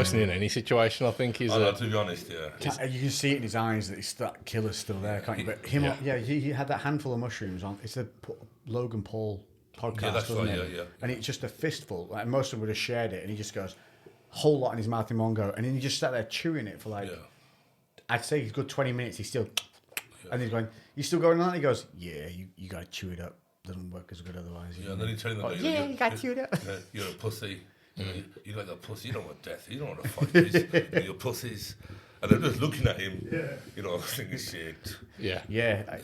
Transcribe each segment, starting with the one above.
person in any situation, I think, is. To be honest, yeah. You can see it in his eyes that that killer's still there, can't you? But him, he had that handful of mushrooms on. It's a Logan Paul podcast, Yeah, that's wasn't right, it? yeah. And it's just a fistful. Like most of them would have shared it, and he just goes, whole lot in his mouth in one go, and then he just sat there chewing it for like, I'd say he's good 20 minutes. He's still, and he's going, you still going on? He goes, yeah, you got to chew it up. Doesn't work as good otherwise. Yeah, and then he's telling them, you got to chew it up. You're a pussy. You like that pussy. You don't want death. You don't want to fight this. You're pussies. And they're just looking at him. You know, thinking shit. Yeah.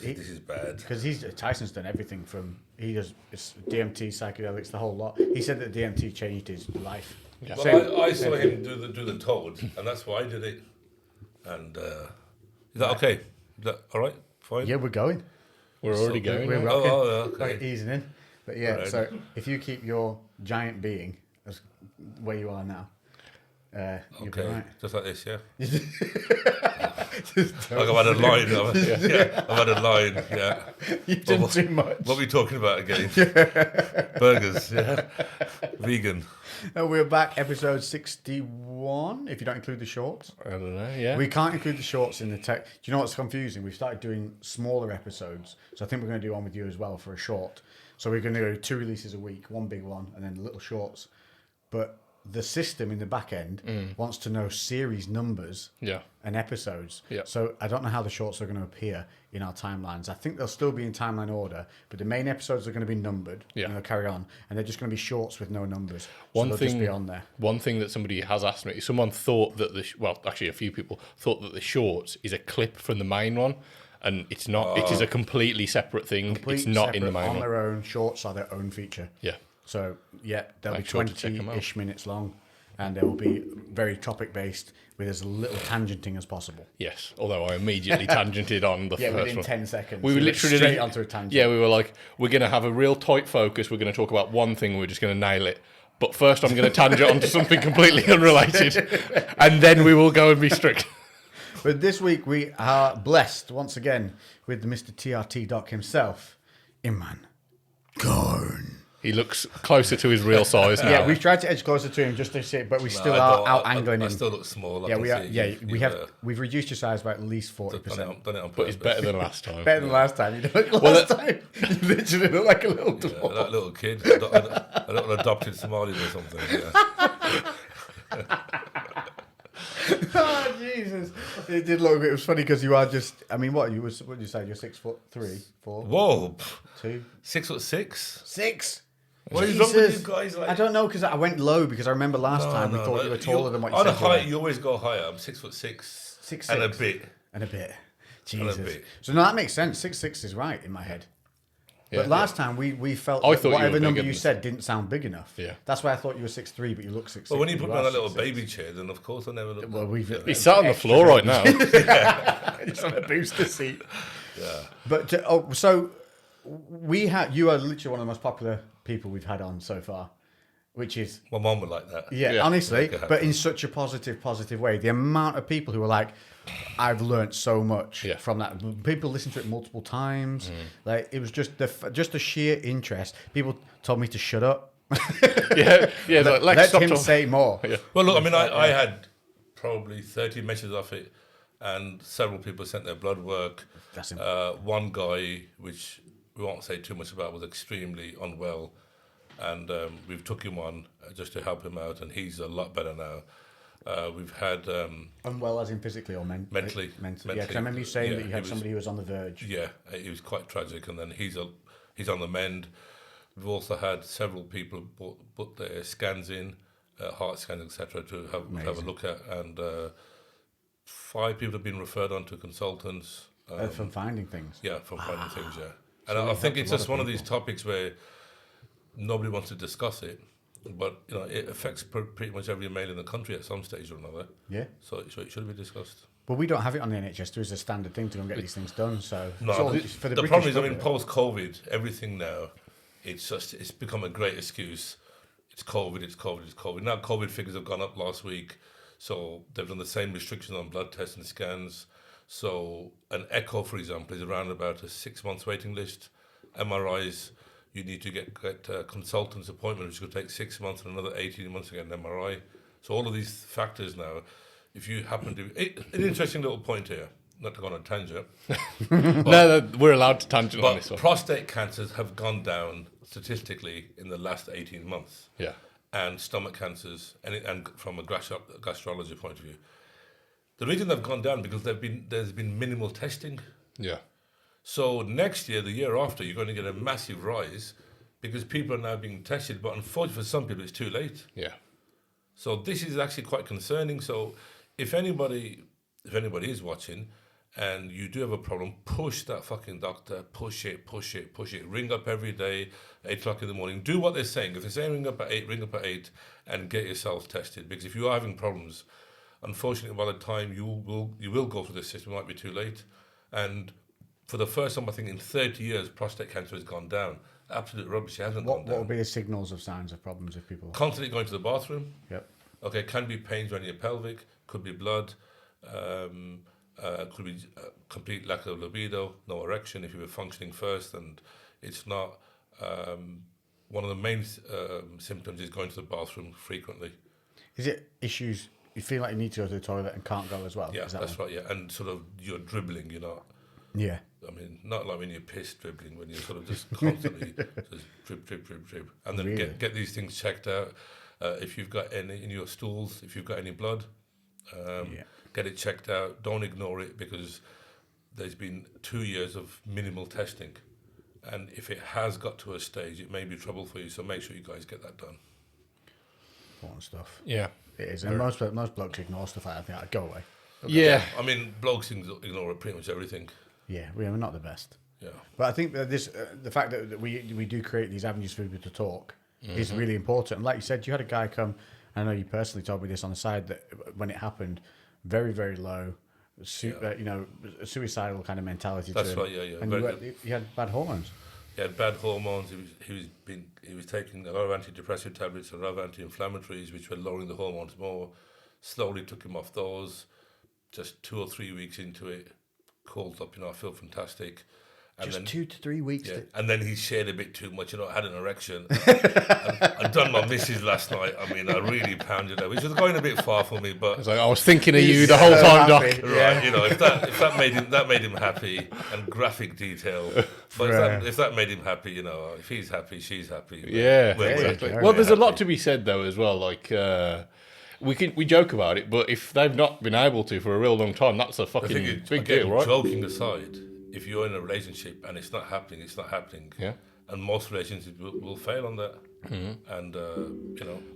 This is bad. Because Tyson's done everything from, he does DMT, psychedelics, the whole lot. He said that DMT changed his life. Yeah. Well, I saw him do the toad, and that's why I did it. And is that okay? Is that all right? Fine? Yeah, we're going. We're already going. We're rocking. Okay. Like easing in. But yeah, Right. so if you keep your giant being as where you are now, you'll be right. Just like this, yeah. Like I've had a line. I've had a line. Yeah. You've done too much. What are we talking about again? Burgers. Yeah. Vegan. We're back, episode 61, if you don't include the shorts. I don't know, yeah. We can't include the shorts in the tech. Do you know what's confusing? We've started doing smaller episodes, so I think we're going to do one with you as well for a short. So we're going to do 2 releases a week, one big one, and then little shorts. But the system in the back end wants to know series numbers and episodes. Yeah. So I don't know how the shorts are going to appear in our timelines. I think they'll still be in timeline order, but the main episodes are going to be numbered. Yeah. And they'll carry on, and they're just going to be shorts with no numbers. One so they'll just be on there. One thing that somebody has asked me, someone thought that actually a few people thought that the shorts is a clip from the main one, and it's not. It is a completely separate thing. It's not in the main on one. their own. Shorts are their own feature. Yeah. So yeah, they'll Make be sure to check 'em 20-ish minutes long, and they will be very topic based with as little tangenting as possible. Yes, although I immediately tangented on the first within one. 10 seconds. We were literally straight onto a tangent. Yeah, we were like, we're going to have a real tight focus. We're going to talk about one thing. We're just going to nail it. But first, I'm going to tangent onto something completely unrelated, and then we will go and be strict. But this week we are blessed once again with Mr. TRT Doc himself, Imran Khan. He looks closer to his real size now. Yeah, we've tried to edge closer to him just to see it, but we still are out angling him. I still look small. Yeah, we are. Yeah, we've reduced your size by at least 40%. Done it on But it's better than last time. Better than last time. You know, last time you literally look like a little dwarf. That little kid, a little adopted Somali or something. Yeah. Oh Jesus! It did look. It was funny because you are just. I mean, what did you say? You're 6'3", 4. Whoa, 2, 6'6". 6. What is wrong with you guys? Like, I don't know because I went low because I remember last time we thought you were taller than what you said. On a height, you always go higher. I'm 6'6", 6'6", and a bit. And a bit. Jesus. And a bit. So no, that makes sense. 6'6" is right in my head. But last time we felt I that thought whatever you were number bigger you than said didn't sound big enough. Yeah. That's why I thought you were 6'3", but you look 6'6". But when you put me on a little 6'6". baby chair, then of course I never look. Well, He's sat on the floor right now. It's on a booster seat. Yeah. But so you are literally one of the most popular people we've had on so far, which is My mum would like that. yeah. Honestly, but in such a positive way. The amount of people who are like, I've learned so much from that. People listen to it multiple times. Like it was just the sheer interest. People told me to shut up. Let him say more. Yeah. Well, look, I mean, I had probably 30 messages off it, and several people sent their blood work. That's one guy, which we won't say too much about, was extremely unwell, and we've took him on just to help him out, and he's a lot better now. We've had unwell as in physically or mentally. Mentally. Yeah, because I remember you saying that you had somebody who was on the verge. Yeah, it was quite tragic, and then he's on the mend. We've also had several people put their scans in, heart scans, etc., to have a look at, and 5 people have been referred on to consultants. From finding things. Yeah, from finding things, yeah. And I think it's just one of these topics where nobody wants to discuss it, but you know it affects pretty much every male in the country at some stage or another. Yeah. So it should be discussed. Well, we don't have it on the NHS. There is a standard thing to go and get these things done. So No, for the problem is, I mean, post-COVID, everything now, it's become a great excuse. It's COVID. Now COVID figures have gone up last week, so they've done the same restrictions on blood tests and scans. So an echo, for example, is around about a 6 months waiting list. MRIs, you need to get a consultant's appointment, which could take 6 months and another 18 months to get an MRI. So all of these factors now, if you happen to... An interesting little point here, not to go on a tangent. No, we're allowed to tangent on this one. Prostate cancers have gone down statistically in the last 18 months. Yeah. And stomach cancers, and from a gastrology point of view. The reason they've gone down because there's been minimal testing. Yeah. So next year, the year after, you're going to get a massive rise because people are now being tested. But unfortunately, for some people, it's too late. Yeah. So this is actually quite concerning. So if anybody is watching and you do have a problem, push that fucking doctor, push it. Ring up every day, 8 o'clock in the morning. Do what they're saying. If they're saying ring up at 8 and get yourself tested. Because if you are having problems, unfortunately, by the time you will go through this system, it might be too late. And for the first time, I think in 30 years, prostate cancer has gone down. Absolute rubbish. It hasn't gone down. What would be the signals of signs of problems if people... Constantly going to the bathroom. Yep. Okay, can be pains around your pelvic, could be blood, could be complete lack of libido, no erection if you were functioning first, and it's not. One of the main symptoms is going to the bathroom frequently. Is it issues, you feel like you need to go to the toilet and can't go as well? Yeah, Is that that's one? right, yeah, and sort of you're dribbling, you're not. Yeah. I mean, not like when you're pissed dribbling, when you're sort of just constantly just drip, and then Really? get these things checked out. If you've got any in your stools, if you've got any blood, get it checked out. Don't ignore it because there's been 2 years of minimal testing. And if it has got to a stage, it may be trouble for you. So make sure you guys get that done. Important stuff. Yeah. It is. And most blokes ignore stuff like that. I think, go away. Yeah. I mean, blokes ignore pretty much everything. Yeah, we're not the best. Yeah. But I think that the fact that we do create these avenues for people to talk is really important. And like you said, you had a guy come, I know you personally told me this on the side, that when it happened, very, very low, suicidal kind of mentality That's to him. right, yeah. And you had bad hormones. He had bad hormones. He was taking a lot of antidepressant tablets, a lot of anti-inflammatories, which were lowering the hormones more. Slowly took him off those. Just 2 or 3 weeks into it, called up, I feel fantastic. And Just then, 2 to 3 weeks. Yeah, and then he shared a bit too much. I had an erection. I'd done my missus last night. I mean, I really pounded her, which was going a bit far for me. But I was thinking of you the whole time, Doc. right, if that made him happy, and graphic detail. But if that made him happy, if he's happy, she's happy. Yeah, exactly. Well, there's a lot to be said though as well. Like we joke about it, but if they've not been able to for a real long time, that's a fucking big deal, right? Joking aside, if you're in a relationship and it's not happening, it's not happening. Yeah. And most relationships will fail on that. Mm-hmm. And,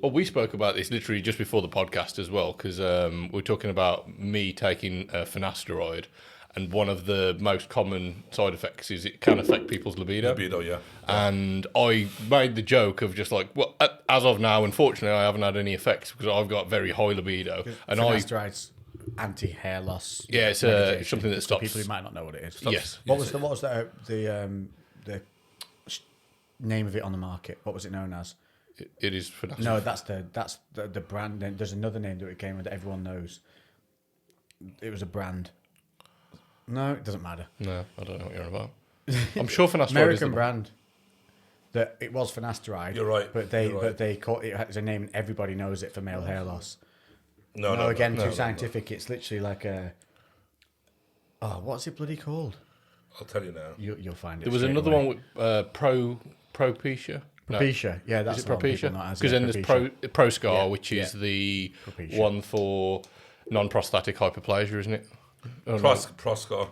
Well, we spoke about this literally just before the podcast as well, because we're talking about me taking Finasteride, and one of the most common side effects is it can affect people's libido. Libido, yeah. And I made the joke of just like, well, as of now, unfortunately, I haven't had any effects because I've got very high libido. And Finasteride's anti-hair loss. Yeah, it's something that stops. People who might not know what it is. Yes. What was the name of it on the market? What was it known as? It is Finasteride. No, that's the brand. There's another name that it came with that everyone knows. It was a brand. No, it doesn't matter. No, I don't know what you're on about. I'm sure Finasteride American is the brand. That it was Finasteride. You're right. But they call it has a name and everybody knows it for male hair loss. No, too scientific. It's literally like a. Oh, what's it bloody called? I'll tell you now. You'll find it. There was another one with Propecia. Propecia, yeah, that's is it the one people Propecia? know it as, Because then there's Proscar, which is yeah. the Propecia. one for non-prostatic hyperplasia, isn't it? Proscar.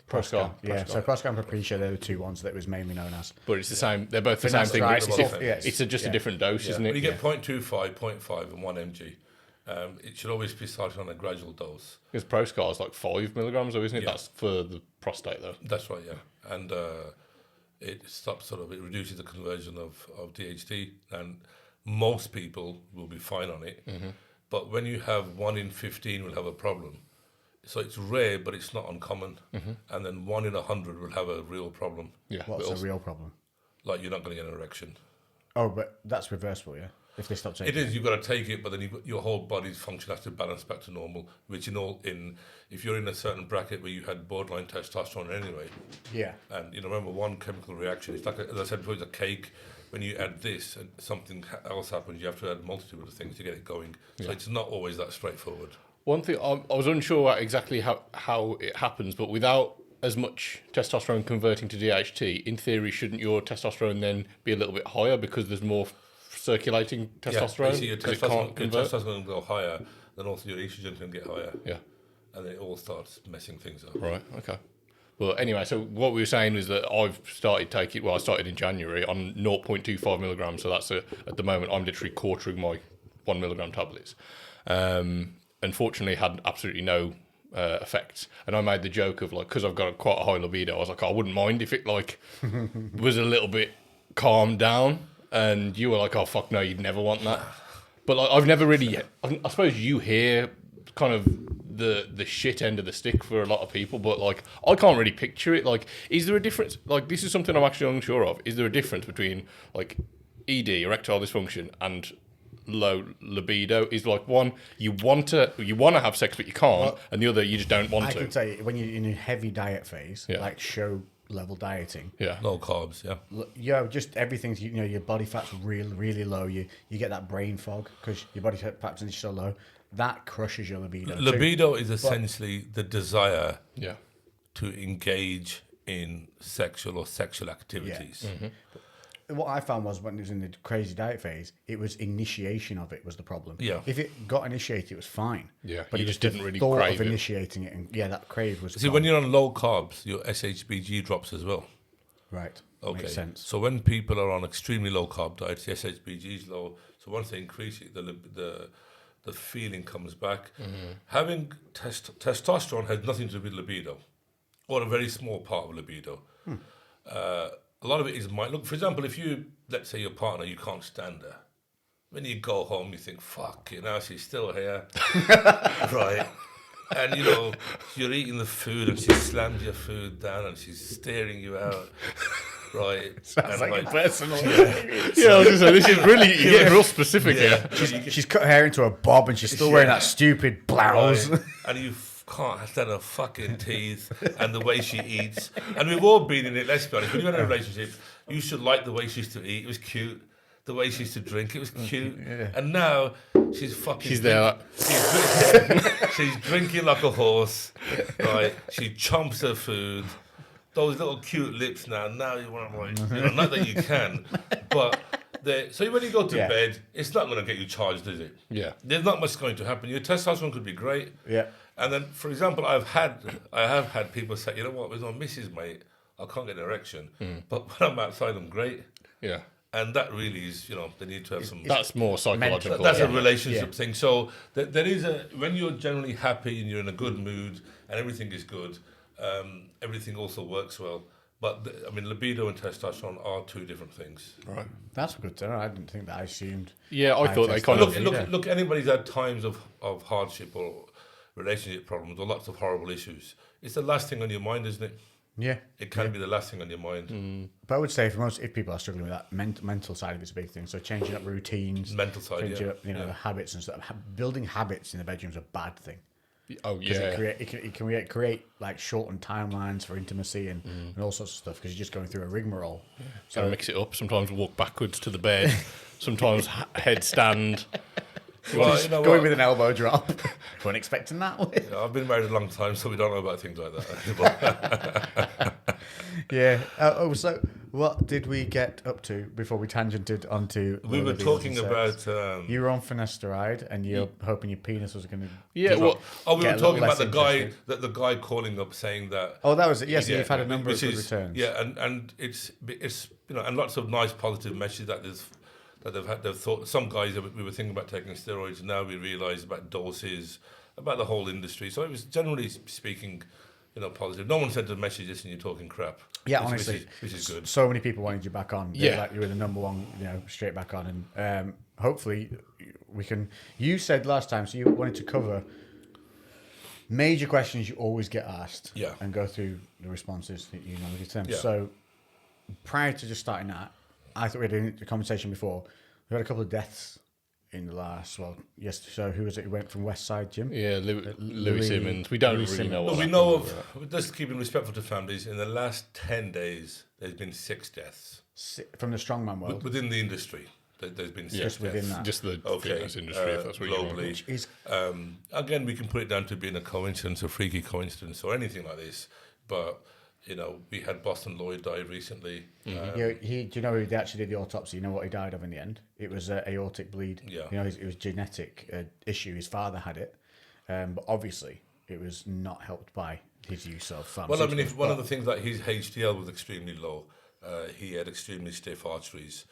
Proscar. Yeah, so Proscar and Propecia, they're the two ones that it was mainly known as. But it's the same. They're both the same thing. But it's just a different dose, isn't it? You get 0.25, 0.5, and 1 mg. It should always be started on a gradual dose. Because Proscar is like 5 milligrams, though, isn't it? Yeah. That's for the prostate, though. That's right, yeah. And it reduces the conversion of DHT, and most people will be fine on it. Mm-hmm. But when you have 1 in 15 will have a problem. So it's rare, but it's not uncommon. Mm-hmm. And then 1 in 100 will have a real problem. Yeah. What's a real problem? Like you're not going to get an erection. Oh, but that's reversible, yeah? If they stop taking it. It is, you've got to take it, but then your whole body's function has to balance back to normal, which if you're in a certain bracket where you had borderline testosterone anyway. Yeah. And, remember one chemical reaction, it's like, as I said before, it's a cake. when you add this and something else happens, you have to add a multitude of things to get it going. So it's not always that straightforward. One thing I was unsure exactly how it happens, but without as much testosterone converting to DHT, in theory, shouldn't your testosterone then be a little bit higher because there's more circulating testosterone? Yeah, your testosterone will go higher, then also your estrogen can get higher. Yeah. And it all starts messing things up. Right, okay. Well, anyway, so what we were saying is that I've started taking, I started in January on 0.25 milligrams. So that's at the moment, I'm literally quartering my 1 milligram tablets. Unfortunately, had absolutely no effects. And I made the joke of like, because I've got quite a high libido, I was like, I wouldn't mind if it like was a little bit calmed down. And you were like, oh, fuck no, you'd never want that. But like, I've never really, I suppose you hear kind of the shit end of the stick for a lot of people, but like I can't really picture it. Like, is there a difference? Like, this is something I'm actually unsure of. Is there a difference between like ED, erectile dysfunction, and low libido? Is like one you want to have sex but you can't, and the other you just don't want to? I can tell you, when you're in a heavy diet phase, like show level dieting, low carbs, just everything's, your body fat's really low. You get that brain fog because your body fat's is so low. That crushes your libido. Libido is essentially the desire Yeah. to engage in sexual activities. Yeah. What I found was when it was in the crazy diet phase, it was initiation of it was the problem. Yeah. If it got initiated, it was fine. Yeah, but you it just was didn't the really thought crave of it. initiating it, and that crave was See, gone. when you're on low carbs, your SHBG drops as well. Right. Okay. Makes sense. So when people are on extremely low carb diets, the SHBG is low. So once they increase it, the feeling comes back. Having testosterone has nothing to do with libido, or a very small part of libido. A lot of it is look, for example, if let's say your partner, you can't stand her. When you go home, you think, fuck, she's still here. Right. And, you're eating the food and she slams your food down and she's staring you out. Right. Sounds like a personal. Yeah, I was just saying, this is really getting real specific here. She's cut her hair into a bob and she's still wearing that stupid blouse. Right. And you can't stand her fucking teeth and the way she eats. And we've all been in it, let's be honest. When you're in a relationship, you should like the way she used to eat. It was cute. The way she used to drink, it was cute. Yeah. And now she's fucking... She's there. She's drinking like a horse. Right? She chomps her food. Those little cute lips now you want to like... not that you can, but... So when you go to bed, it's not going to get you charged, is it? Yeah. There's not much going to happen. Your testosterone could be great. Yeah. And then, for example, I have had people say, you know what, with my missus, mate, I can't get an erection. But when I'm outside, I'm great. Yeah. And that really is, they need to have some... That's more psychological. That's a relationship thing. So there is when you're generally happy and you're in a good mood and everything is good, everything also works well. But, libido and testosterone are two different things. Right. That's good to know. I didn't think that. I assumed... Yeah, I thought they kind of... Look, anybody's had times of hardship or relationship problems or lots of horrible issues. It's the last thing on your mind, isn't it? Yeah. It can be the last thing on your mind. But I would say if people are struggling with that, mental side of it's a big thing. So changing up routines. Mental side, changing up, habits and stuff. Building habits in the bedroom is a bad thing. Oh, yeah. It can create like shortened timelines for intimacy and all sorts of stuff because you're just going through a rigmarole. Yeah. So mix it up. Sometimes walk backwards to the bed. Sometimes headstand. Well, going with an elbow drop. Weren't expecting that. Yeah, I've been married a long time, so we don't know about things like that. Yeah. So what did we get up to before we tangented onto? We were talking about. You were on Finasteride, and you're hoping your penis was going to. Yeah. Well, we were talking about the guy calling up saying that. Oh, that was it. Yes, you've had a number of good returns. Yeah, and it's and lots of nice positive messages that they've thought. Some guys we were thinking about taking steroids, and now we realise about doses, about the whole industry. So it was generally speaking, positive. No one sent a message this, and you're talking crap. Yeah, honestly, which is good. So many people wanted you back on. Yeah, like you were the number one, straight back on, and hopefully we can. You said last time, so you wanted to cover major questions you always get asked. Yeah, and go through the responses that you normally get to them. Yeah. So prior to just starting that, I thought we had a conversation before. We had a couple of deaths in the last, yes. So who was it who went from West Side Gym? Yeah, Louis Louis- Simmons. We don't Louis really know Simmons. what But we happened know with that. just keeping respectful to families, in the last 10 days, there's been 6 deaths. From the strongman world. Within the industry, there's been 6 Just within deaths. that. Just the Okay, fitness industry, if that's what you want. globally. Which is Again, we can put it down to being a coincidence, a freaky coincidence, or anything like this. But, we had Boston Lloyd die recently. do you know who they actually did the autopsy? You know what he died of in the end? It was aortic bleed. Yeah. It was genetic issue. His father had it, but obviously it was not helped by his use of pharmaceuticals. Well, I mean, if one of the things that his HDL was extremely low, he had extremely stiff arteries.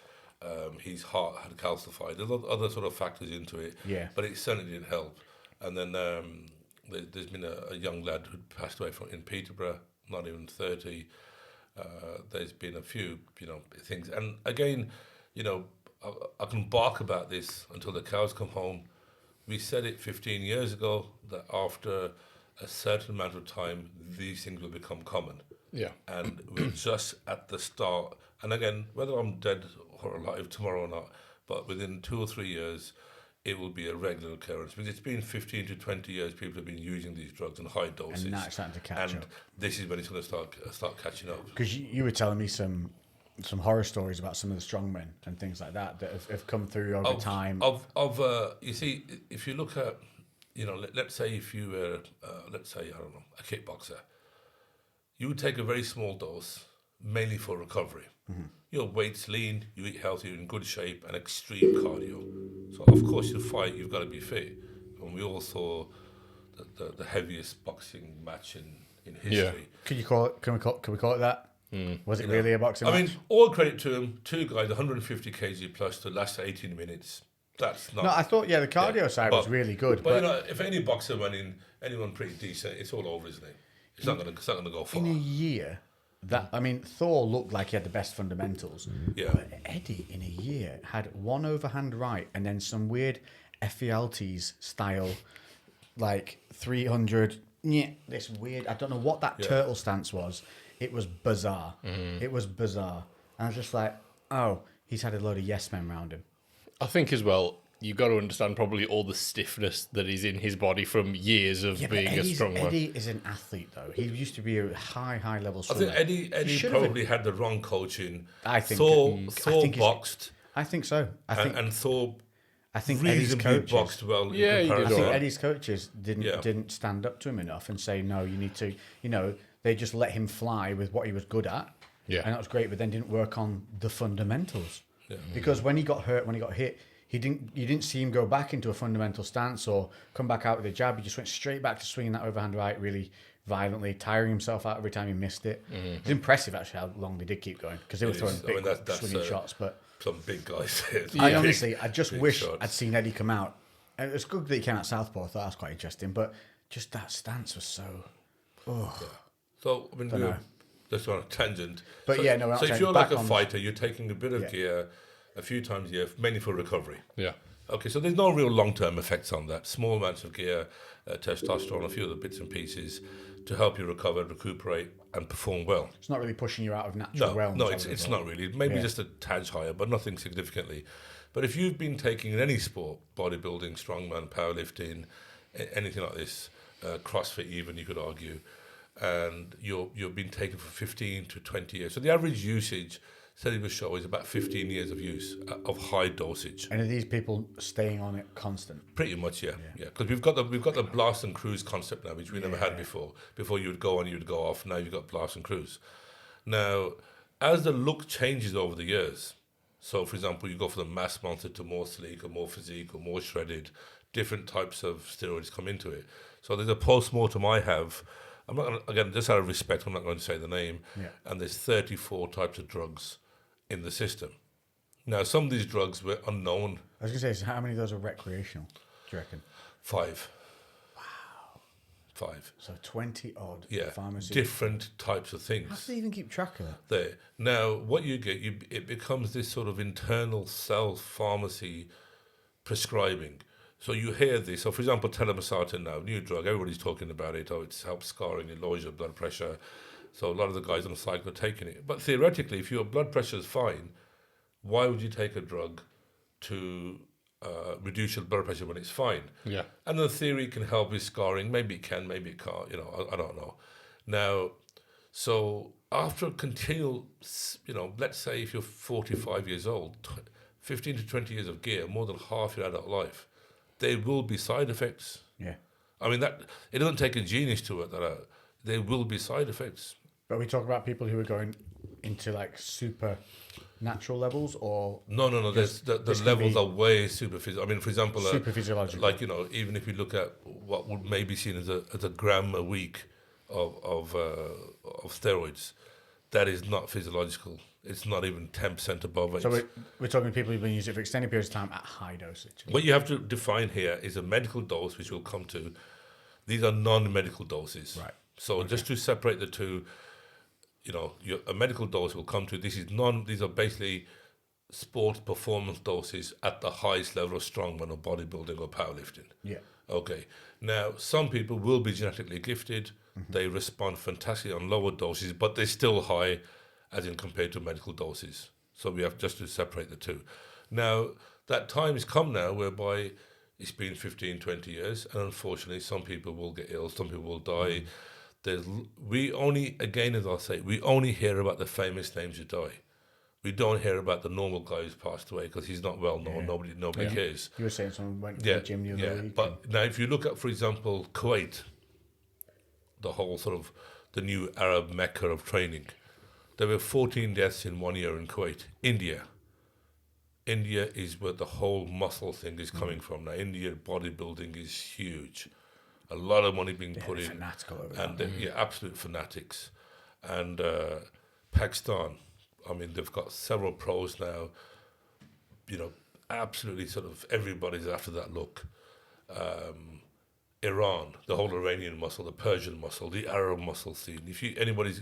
His heart had calcified. There's other sort of factors into it. Yeah. But it certainly didn't help. And then there's been a young lad who passed away in Peterborough, not even 30. There's been a few, things. And again, I can bark about this until the cows come home. We said it 15 years ago that after a certain amount of time, these things will become common. Yeah. And we're just at the start. And again, whether I'm dead or alive tomorrow or not, but within 2 or 3 years, it will be a regular occurrence. Because it's been 15 to 20 years people have been using these drugs in high doses. And now it's starting to catch and up. this is when it's going to start catching up. Because you were telling me some horror stories about some of the strongmen and things like that have come through over time. You see, if you look at, let's say if you were, a kickboxer, you would take a very small dose, mainly for recovery. Mm-hmm. Your weight's lean, you eat healthy, you're in good shape, and extreme cardio. So of course you fight, you've got to be fit. And we all saw the heaviest boxing match in history. Can we call it that? Was it really a boxing I match? mean, all credit to him. 2 guys, 150 kg plus to last 18 minutes. That's not. No, I thought the cardio side was really good. But if any boxer went in, anyone pretty decent, it's all over, isn't it? It's not going to go far. in a year, Thor looked like he had the best fundamentals. Yeah. But Eddie, in a year, had one overhand right and then some weird Ephialtes style, like 300. This weird. I don't know what that turtle stance was. It was bizarre. It was bizarre. And I was just like, oh, he's had a load of yes men around him. I think as well, you've got to understand probably all the stiffness that is in his body from years of being a strong one. Eddie is an athlete, though. He used to be a high level I swimmer. think Eddie probably had the wrong coaching. I think Thor boxed, I think so. and Thor I think Eddie's reasonably coaches. boxed well. Yeah, in he did I comparison. think alright. Eddie's coaches didn't stand up to him enough and say, no, you need to, they just let him fly with what he was good at. Yeah. And that was great, but then didn't work on the fundamentals. Yeah. Because when he got hurt, when he got hit, you didn't see him go back into a fundamental stance or come back out with a jab. He just went straight back to swinging that overhand right really violently, tiring himself out every time he missed it. It's impressive, actually, how long they did keep going because they were throwing big that's, swinging shots. But some big guys. I just wish shots. I'd seen Eddie come out. And it was good that he came out Southpaw. I thought that was quite interesting. But just that stance was so... So, I mean, we're just on a tangent. But so, yeah, no, we're not so if tangent. you're like Back a on- fighter, you're taking a bit of gear a few times a year, mainly for recovery. Yeah. Okay, so there's no real long-term effects on that. Small amounts of gear, testosterone, a few other bits and pieces to help you recover, recuperate, and perform well. It's not really pushing you out of natural realms. No, I it's would have not thought. really. Maybe just a tad higher, but nothing significantly. But if you've been taking in any sport, bodybuilding, strongman, powerlifting, anything like this, CrossFit even, you could argue, and you've been taking for 15 to 20 years. So the average usage, study will show, is about 15 years of use of high dosage. And are these people staying on it constant? Pretty much, yeah. Because we've got the blast and cruise concept now, which we never had before. Before you would go on, you would go off. Now you've got blast and cruise. Now, as the look changes over the years, so for example, you go from the mass monster to more sleek or more physique or more shredded, different types of steroids come into it. So there's a post-mortem I have. I'm not gonna, again, just out of respect, I'm not going to say the name. Yeah. And there's 34 types of drugs in the system. Now, some of these drugs were unknown. I was going to say, so how many of those are recreational, do you reckon? 5. Wow. 5. So 20 odd Yeah. pharmacies. Different types of How things do they even keep track of that? there. Now, what you get, it becomes this sort of internal self-pharmacy prescribing. So you hear this. So, for example, telmisartan now, new drug, everybody's talking about it. Oh, it helps scarring, it lowers your blood pressure. So a lot of the guys on the cycle are taking it. But theoretically, if your blood pressure is fine, why would you take a drug to reduce your blood pressure when it's fine. Yeah. And the theory can help with scarring. Maybe it can, maybe it can't. I don't know. Now, so after a continual, let's say if you're 45 years old, 15 to 20 years of gear, more than half your adult life, there will be side effects. Yeah. I mean, that it doesn't take a genius to work that out. There will be side effects. But we talk about people who are going into like super natural levels, or No. There's the levels are way super physical. I mean, for example, super physiological. like even if you look at what would maybe seen as a gram a week of steroids, that is not physiological. It's not even 10% above it. So we're talking people who've been using it for extended periods of time at high dosage. What you have to define here is a medical dose, which we'll come to. These are non-medical doses. Right. So just to separate the two, a medical dose will come to. These are basically sports performance doses at the highest level of strongman or bodybuilding or powerlifting. Yeah. Okay. Now, some people will be genetically gifted. Mm-hmm. They respond fantastically on lower doses, but they're still high, as in compared to medical doses. So we have just to separate the two. Now, that time has come now whereby it's been 15, 20 years, and unfortunately, some people will get ill, some people will die. We only hear about the famous names who die. We don't hear about the normal guy who's passed away because he's not well known. Yeah. Nobody cares. You were saying someone went to the gym the other week. But now, if you look at, for example, Kuwait, the whole sort of the new Arab Mecca of training, there were 14 deaths in 1 year in Kuwait. India is where the whole muscle thing is coming from. Now, India bodybuilding is huge. A lot of money being put in. Fanatical over and that. Absolute fanatics. And Pakistan, I mean, they've got several pros now. Absolutely sort of everybody's after that look. Iran, the whole Iranian muscle, the Persian muscle, the Arab muscle scene. If anyone's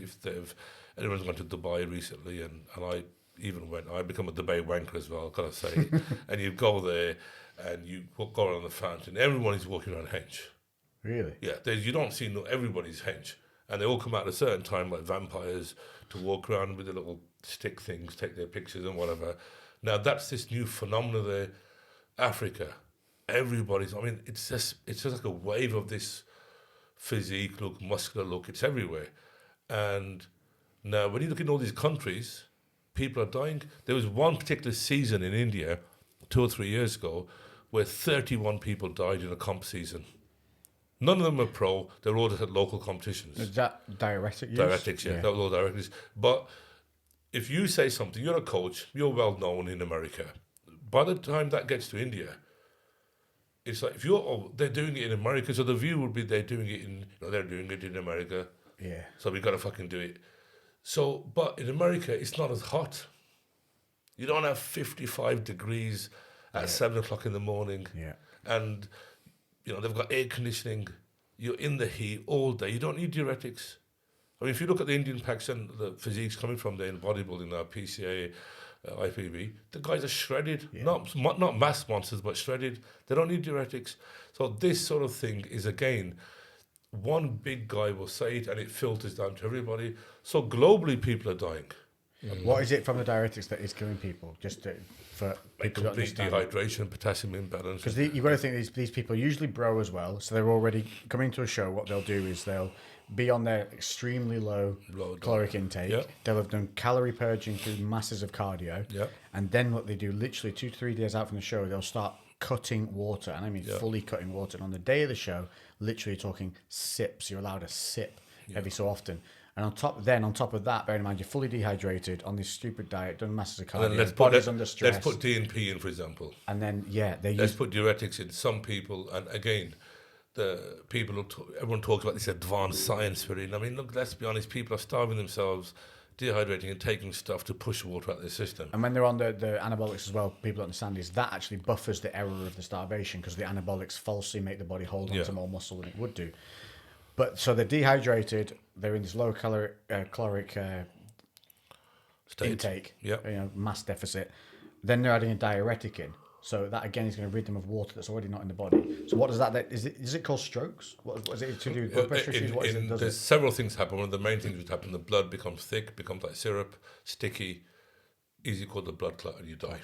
gone to Dubai recently, and I even went, I become a Dubai wanker as well, gotta say. And you go there and you go around the fountain, everyone is walking around hench. Really? Yeah, you don't see everybody's hench. And they all come out at a certain time like vampires to walk around with the little stick things, take their pictures and whatever. Now that's this new phenomenon there. Africa, it's just like a wave of this physique look, muscular look, it's everywhere. And now when you look in all these countries, people are dying. There was one particular season in India 2 or 3 years ago where 31 people died in a comp season. None of them were pro. They were all just at local competitions. Is that diuretic use? Diuretics, yeah. That was all diuretics. But if you say something, you're a coach, you're well known in America. By the time that gets to India, it's like they're doing it in America, so the view would be they're doing it in America. Yeah. So we got to fucking do it. So, but in America, it's not as hot. You don't have 55 degrees at 7 o'clock in the morning. Yeah. And they've got air conditioning. You're in the heat all day. You don't need diuretics. I mean, if you look at the Indian packs and the physiques coming from there in bodybuilding now, PCA, IPB, the guys are shredded. Yeah. Not mass monsters, but shredded. They don't need diuretics. So this sort of thing is, again, one big guy will say it and it filters down to everybody. So globally, people are dying. What is it from the diuretics that is killing people? For people to complete understand. dehydration, potassium imbalance. Because you've got to think these people are usually bro as well, so they're already coming to a show. What they'll do is they'll be on their extremely low caloric intake. Yep. They'll have done calorie purging through masses of cardio. Yep. And then what they do, literally 2 to 3 days out from the show, they'll start cutting water, and I mean fully cutting water. And on the day of the show, literally talking sips. You're allowed a sip every so often. And on top of that, bear in mind, you're fully dehydrated on this stupid diet, done masses of cardio, body's under stress. Let's put DNP in, for example. And then, let's put diuretics in. Some people, and again, everyone talks about this advanced science for it. I mean, look, let's be honest, people are starving themselves, dehydrating and taking stuff to push water out of their system. And when they're on the anabolics as well, people understand is that actually buffers the error of the starvation because the anabolics falsely make the body hold on to more muscle than it would do. But so they're dehydrated, they're in this low caloric intake, mass deficit. Then they're adding a diuretic in. So that again is going to rid them of water that's already not in the body. So what does that? Is it called strokes? What is it to do with blood pressure issues? There's several things happen. One of the main things which happen: the blood becomes thick, becomes like syrup, sticky, easy called the blood clot, and you die.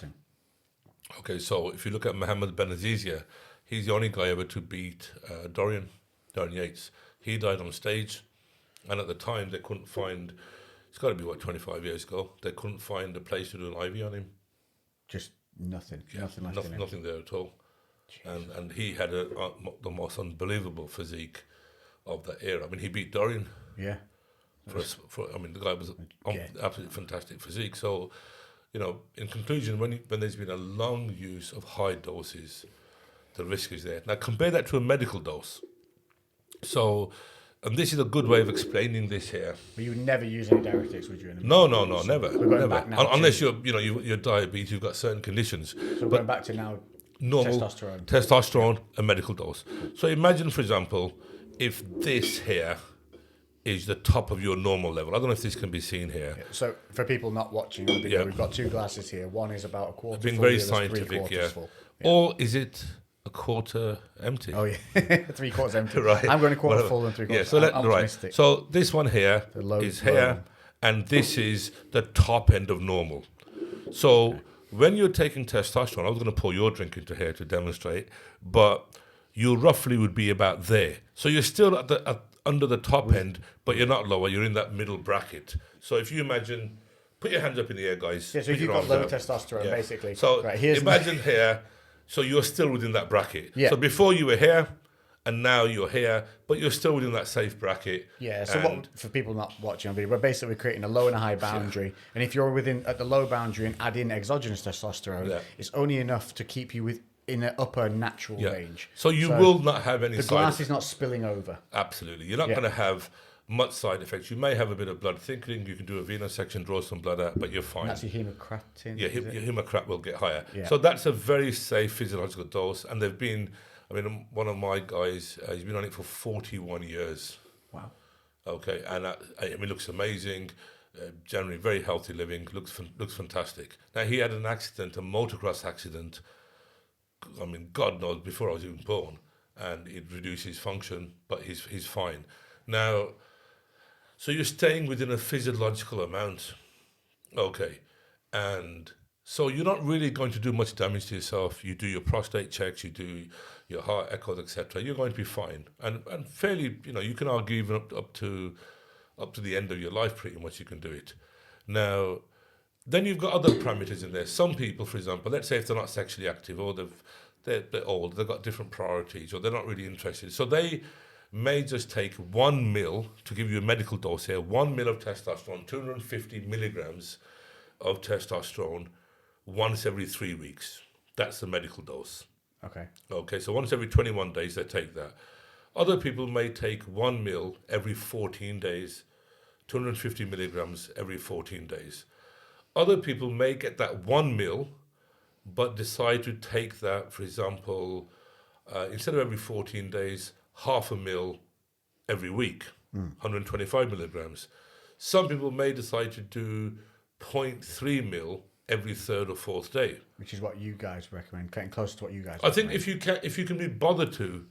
Okay, so if you look at Mohammed Benazizia, he's the only guy ever to beat Dorian Yates. He died on stage, and at the time they couldn't find. It's got to be 25 years ago. They couldn't find a place to do an IV on him. Just nothing. Yeah, Nothing left in him. nothing there at all. And he had the most unbelievable physique of that era. I mean, he beat Dorian. Yeah. I mean, the guy was absolutely fantastic physique. So, you know, in conclusion, when there's been a long use of high doses, the risk is there. Now, compare that to a medical dose. So, and this is a good way of explaining this here. But you would never use any diuretics, would you? No, never. We're going back now Unless you're diabetes, you've got certain conditions. So we're going back to now Normal testosterone, a medical dose. So imagine, for example, if this here is the top of your normal level. I don't know if this can be seen here. Yeah. So for people not watching the video, we've got two glasses here. One is about a quarter being full, very the other's scientific, 3/4 full. Yeah. Or is it a quarter empty? Oh yeah, 3/4 empty. Right. I'm going a quarter full and 3/4. Yeah. So I'm optimistic. So this one here is here, and this is the top end of normal. So when you're taking testosterone, I was going to pour your drink into here to demonstrate, but you roughly would be about there. So you're still under the top end, but you're not lower. You're in that middle bracket. So if you imagine, put your hands up in the air, guys. Yeah, so if you've got low testosterone, basically. So right, imagine here, so you're still within that bracket. Yeah. So before you were here, and now you're here, but you're still within that safe bracket. Yeah, so for people not watching on video, we're basically creating a low and a high boundary. And if you're at the low boundary and add in exogenous testosterone, it's only enough to keep you in an upper natural range. So you will not have any the glass is not spilling over. Absolutely. You're not going to have much side effects. You may have a bit of blood thickening. You can do a venous section, draw some blood out, but you're fine. And that's your hemocratin. Yeah, your hemocrat will get higher. Yeah. So that's a very safe physiological dose. And they've been, I mean, one of my guys, he's been on it for 41 years. Wow. Okay, and I mean, looks amazing. Generally, very healthy living. Looks fantastic. Now, he had an accident, a motocross accident. I mean, God knows, before I was even born, and it reduced his function, but he's fine. Now, so you're staying within a physiological amount. Okay, and so you're not really going to do much damage to yourself. You do your prostate checks, you do your heart echoes, etc. You're going to be fine, and fairly, you can argue even up to the end of your life, pretty much you can do it. Now, then you've got other parameters in there. Some people, for example, let's say if they're not sexually active or they're old, they've got different priorities, or they're not really interested, so they may just take 1 mil, to give you a medical dose here, 1 mil of testosterone, 250 milligrams of testosterone once every 3 weeks. That's the medical dose. Okay, so once every 21 days they take that. Other people may take 1 mil every 14 days, 250 milligrams every 14 days. Other people may get that 1 mil, but decide to take that, for example, instead of every 14 days, 0.5 mil every week, 125 milligrams. Some people may decide to do 0.3 mil every third or fourth day, which is what you guys recommend, getting close to what you guys I think if you can be bothered to,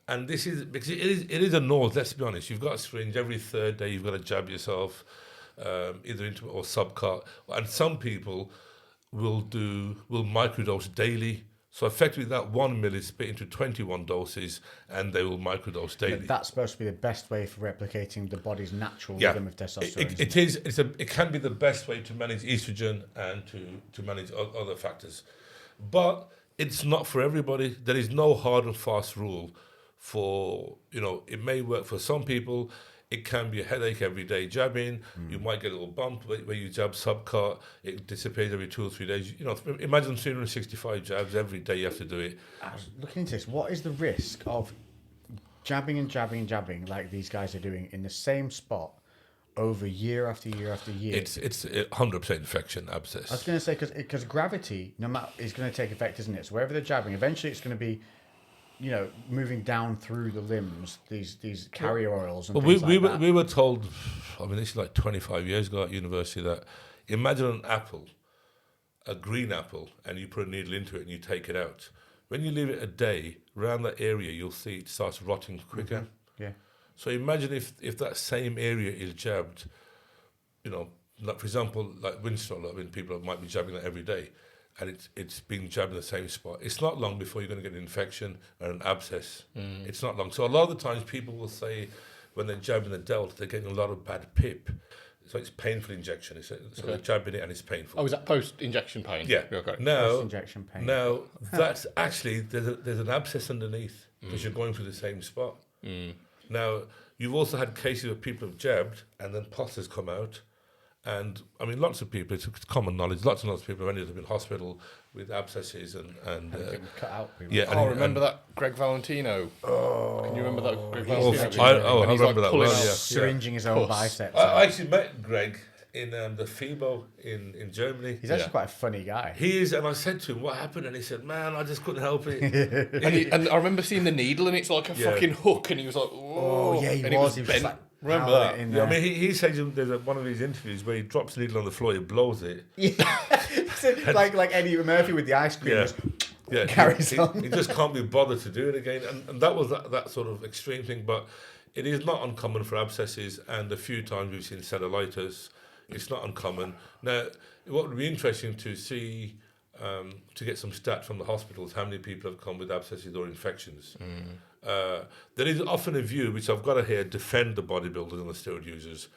and this is because it is a nose, let's be honest. You've got a syringe every third day, you've got to jab yourself either into or subcut, and some people will microdose daily. So effectively that 1 mil is split into 21 doses, and they will microdose daily. But that's supposed to be the best way for replicating the body's natural rhythm of testosterone. It can be the best way to manage estrogen and to manage other factors. But it's not for everybody. There is no hard and fast rule for, it may work for some people. It can be a headache every day jabbing. You might get a little bump where you jab subcut. It disappears every 2 or 3 days. Imagine 365 jabs every day. You have to do it. I was looking into this. What is the risk of jabbing and jabbing and jabbing like these guys are doing in the same spot over year after year after year? It's 100% infection, abscess. I was going to say because gravity, no matter, is going to take effect, isn't it? So wherever they're jabbing, eventually it's going to be, moving down through the limbs, these carrier oils and things like that. We were told, I mean, this is like 25 years ago at university, that imagine an apple, a green apple, and you put a needle into it and you take it out. When you leave it a day, around that area, you'll see it starts rotting quicker. Mm-hmm. Yeah. So imagine if that same area is jabbed, like, for example, like Winstrol, I mean, people might be jabbing that every day. and it's being jabbed in the same spot, it's not long before you're going to get an infection or an abscess. It's not long. So a lot of the times people will say when they're jabbing the delt, they're getting a lot of bad pip. So it's painful injection. So they're jabbing it and it's painful. Oh, is that post-injection pain? Yeah. Okay. Post-injection pain. Now that's actually there's an abscess underneath because you're going through the same spot. Now you've also had cases where people have jabbed and then pus has come out. And I mean, lots of people, it's common knowledge, lots and lots of people have ended up in hospital with abscesses and cut out. yeah. Oh, remember that Greg Valentino? Can you remember that Greg Valentino? I remember that well, yeah. Syringing his own biceps. I actually met Greg in the FIBO in Germany. He's actually quite a funny guy. He is, and I said to him, "What happened?" And he said, "Man, I just couldn't help it." And I remember seeing the needle, and it's like a fucking hook, and he was like, "Oh, yeah, he and was. bent. Just like, Remember power that? in Yeah, I there. mean, he says there's one of his interviews where he drops the needle on the floor, he blows it. like Eddie Murphy with the ice cream. Yeah. Just Yeah, carries on. He just can't be bothered to do it again, and that was that sort of extreme thing. But it is not uncommon for abscesses, and a few times we've seen cellulitis. It's not uncommon. Now, what would be interesting to see, to get some stats from the hospitals, how many people have come with abscesses or infections. There is often a view, which I've got to hear, defend the bodybuilders and the steroid users.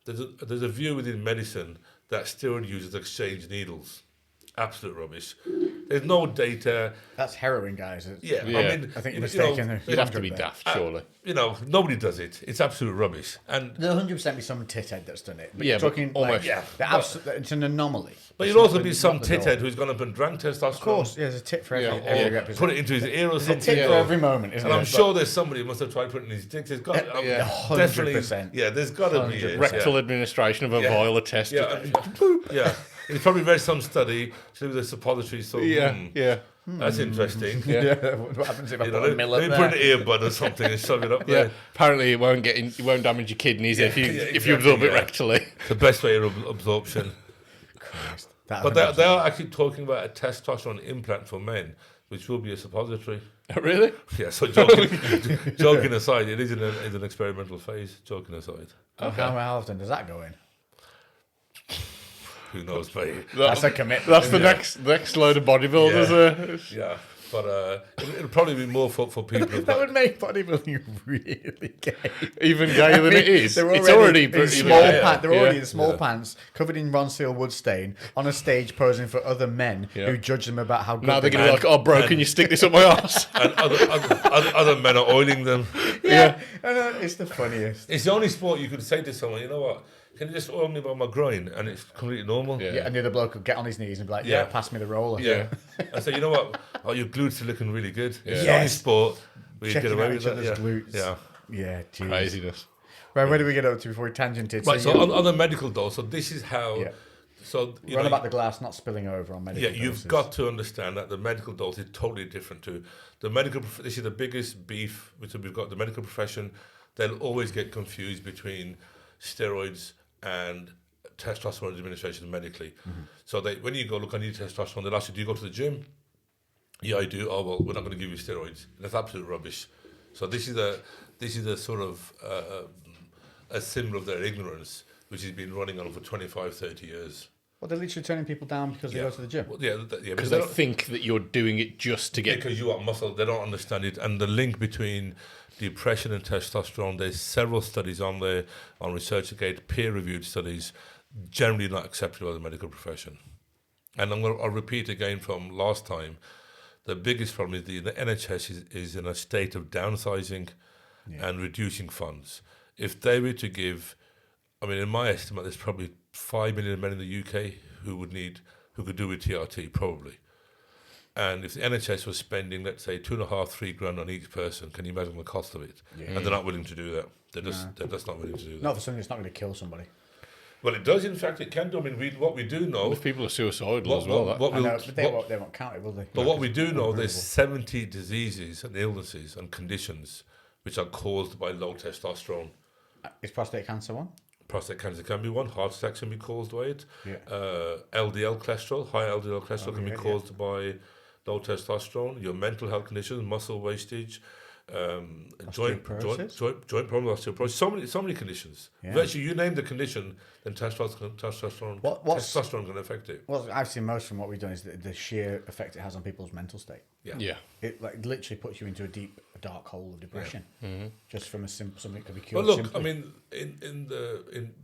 There's a view within medicine that steroid users exchange needles. Absolute rubbish. There's no data. That's heroin, guys. Yeah, Yeah. I mean, I think you're you mistaken. know, You'd have to be daft, surely. Nobody does it. It's absolute rubbish. And There'll 100% be some tithead that's done it. But Yeah, you're but talking almost. like, it's an anomaly. but It's you'll also not be the- some not the norm. tithead who's gone up and drank testosterone. Of course, yeah, there's a tip for every, Yeah, every or episode. Put it into his ear or There's a something. tip for every moment, isn't And I'm there? sure there's somebody who must have tried putting his dick. There's got Yeah. definitely. 100%. Yeah, there's got to be it. Rectal administration of a Yeah. vial of test. Yeah, yeah. He's probably read some study to do with the suppository. So Yeah. that's interesting. Yeah, what happens if I You put know, a mill up let me there? put an earbud or something and shove it up Yeah. there. Apparently, it won't damage your kidneys if you yeah, if you absorb exactly, it rectally. The best way of absorption. Christ, that But happens. they are actually talking about a testosterone implant for men, which will be a suppository. Really? Yeah, so joking aside, it is in an experimental phase, joking aside. How often does that go in? Who knows, mate? That's a commitment. That's the isn't it? next load of bodybuilders. Yeah, but it'll probably be more for people. who've That got- would make bodybuilding really gay. Even gayer than it is. They're It's already in pretty small gay. pants. They're already Yeah. in small pants, covered in Ron Seal wood stain, on a stage posing for other men Yeah. who judge them about how good Now they're they going to be like, "Oh, bro, can you stick this up my ass?" and other men are oiling them. Yeah, I know, it's the funniest. It's the only sport you could say to someone, you know what? Can you just oil me by my groin? And it's completely normal. Yeah. Yeah, and the other bloke would get on his knees and be like, Yeah. "Yeah, pass me the roller." Yeah. I say, you know what? Oh, your glutes are looking really good. It's the only Yes. sport where you Checking get away out with each that. other's Yeah. glutes. Yeah. Yeah, geez. Craziness. Right, where do we get up to before we tangented? Right, so you- on the medical dose, so this is how. Yeah. So you we're on know, about the glass not spilling over on medical yeah, you've doses. got to understand that the medical dose is totally different to the medical. This is the biggest beef which we've got. The medical profession, they'll always get confused between steroids and testosterone administration medically. So when you go, look, I need testosterone, they'll ask you, do you go to the gym? Yeah, I do. Oh well, we're not going to give you steroids. That's absolute rubbish. So this is a sort of a symbol of their ignorance, which has been running on for 25, 30 years. Well, they're literally turning people down because they go to the gym. Well, yeah, Because they think that you're doing it just to get. because you want muscle, they don't understand it. And the link between depression and testosterone, there's several studies on there, on ResearchGate, peer-reviewed studies, generally not accepted by the medical profession. And I'll repeat again from last time, the biggest problem is the NHS is in a state of downsizing and reducing funds. If they were to give, I mean, in my estimate, there's probably 5 million men in the UK who could do with TRT, probably. And if the NHS was spending, let's say, 2.5, 3 grand on each person, can you imagine the cost of it? Yeah. And they're not willing to do that. They're just not willing to do that. Not for something that's not going to kill somebody. Well, it does. In fact, it can do. I mean, what we do know. If people are suicidal as well. I know, but they won't count it, will they? But what we do know, there's 70 diseases and illnesses and conditions which are caused by low testosterone. Is prostate cancer one? Prostate cancer can be one. Heart attacks can be caused by it. Yeah. LDL cholesterol, high LDL cholesterol can be caused by low testosterone. Your mental health conditions, muscle wastage, joint problems, osteoporosis, so many conditions. Yeah. Virtually, you name the condition, then testosterone going to affect it. What I've seen most from what we've done is the sheer effect it has on people's mental state. Yeah. It like literally puts you into a deep, dark hole of depression, just from something that could be But cured. look, simply. I mean, in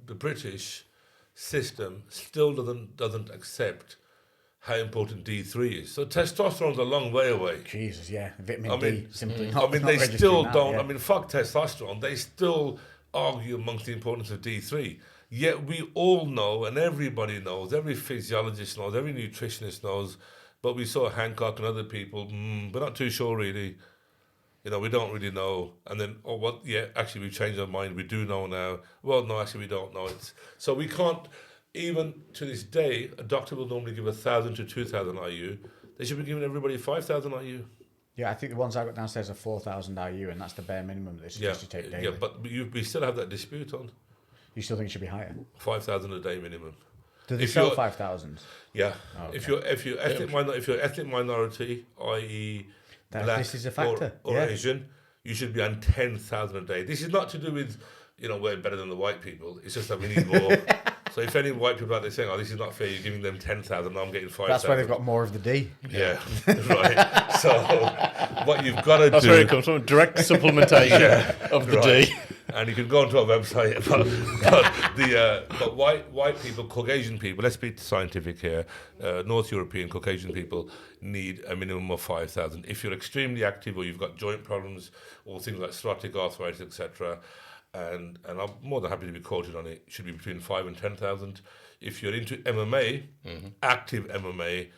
the British system, still doesn't accept how important D3 is. So testosterone's a long way away. Jesus, yeah, vitamin D simply. They still don't. I mean, fuck testosterone. They still argue amongst the importance of D3. Yet we all know, and everybody knows, every physiologist knows, every nutritionist knows. But we saw Hancock and other people. We're not too sure, really. You know, we don't really know. And then, actually, we've changed our mind. We do know now. Well, no, actually, we don't know. So we can't. Even to this day, a doctor will normally give 1,000 to 2,000 IU. They should be giving everybody 5,000 IU. Yeah, I think the ones I got downstairs are 4,000 IU, and that's the bare minimum they suggest you take daily. Yeah, but we still have that dispute on. You still think it should be higher? 5,000 a day minimum. Do they sell 5,000? Yeah. Oh, okay. If you're ethnic minority, i.e. black this is a factor. or Asian, you should be on 10,000 a day. This is not to do with, we're better than the white people. It's just that we need more. So if any white people out there saying, this is not fair, you're giving them 10,000, I'm getting 5,000. That's why they've got more of the D. Yeah, right. So what you've got to do... That's where it comes from, direct supplementation of the D. And you can go onto our website. But white people, Caucasian people, let's be scientific here, North European Caucasian people need a minimum of 5,000. If you're extremely active or you've got joint problems or things like psoriatic arthritis, etc., and I'm more than happy to be quoted on it, should be between 5,000 and 10,000. If you're into MMA, active MMA,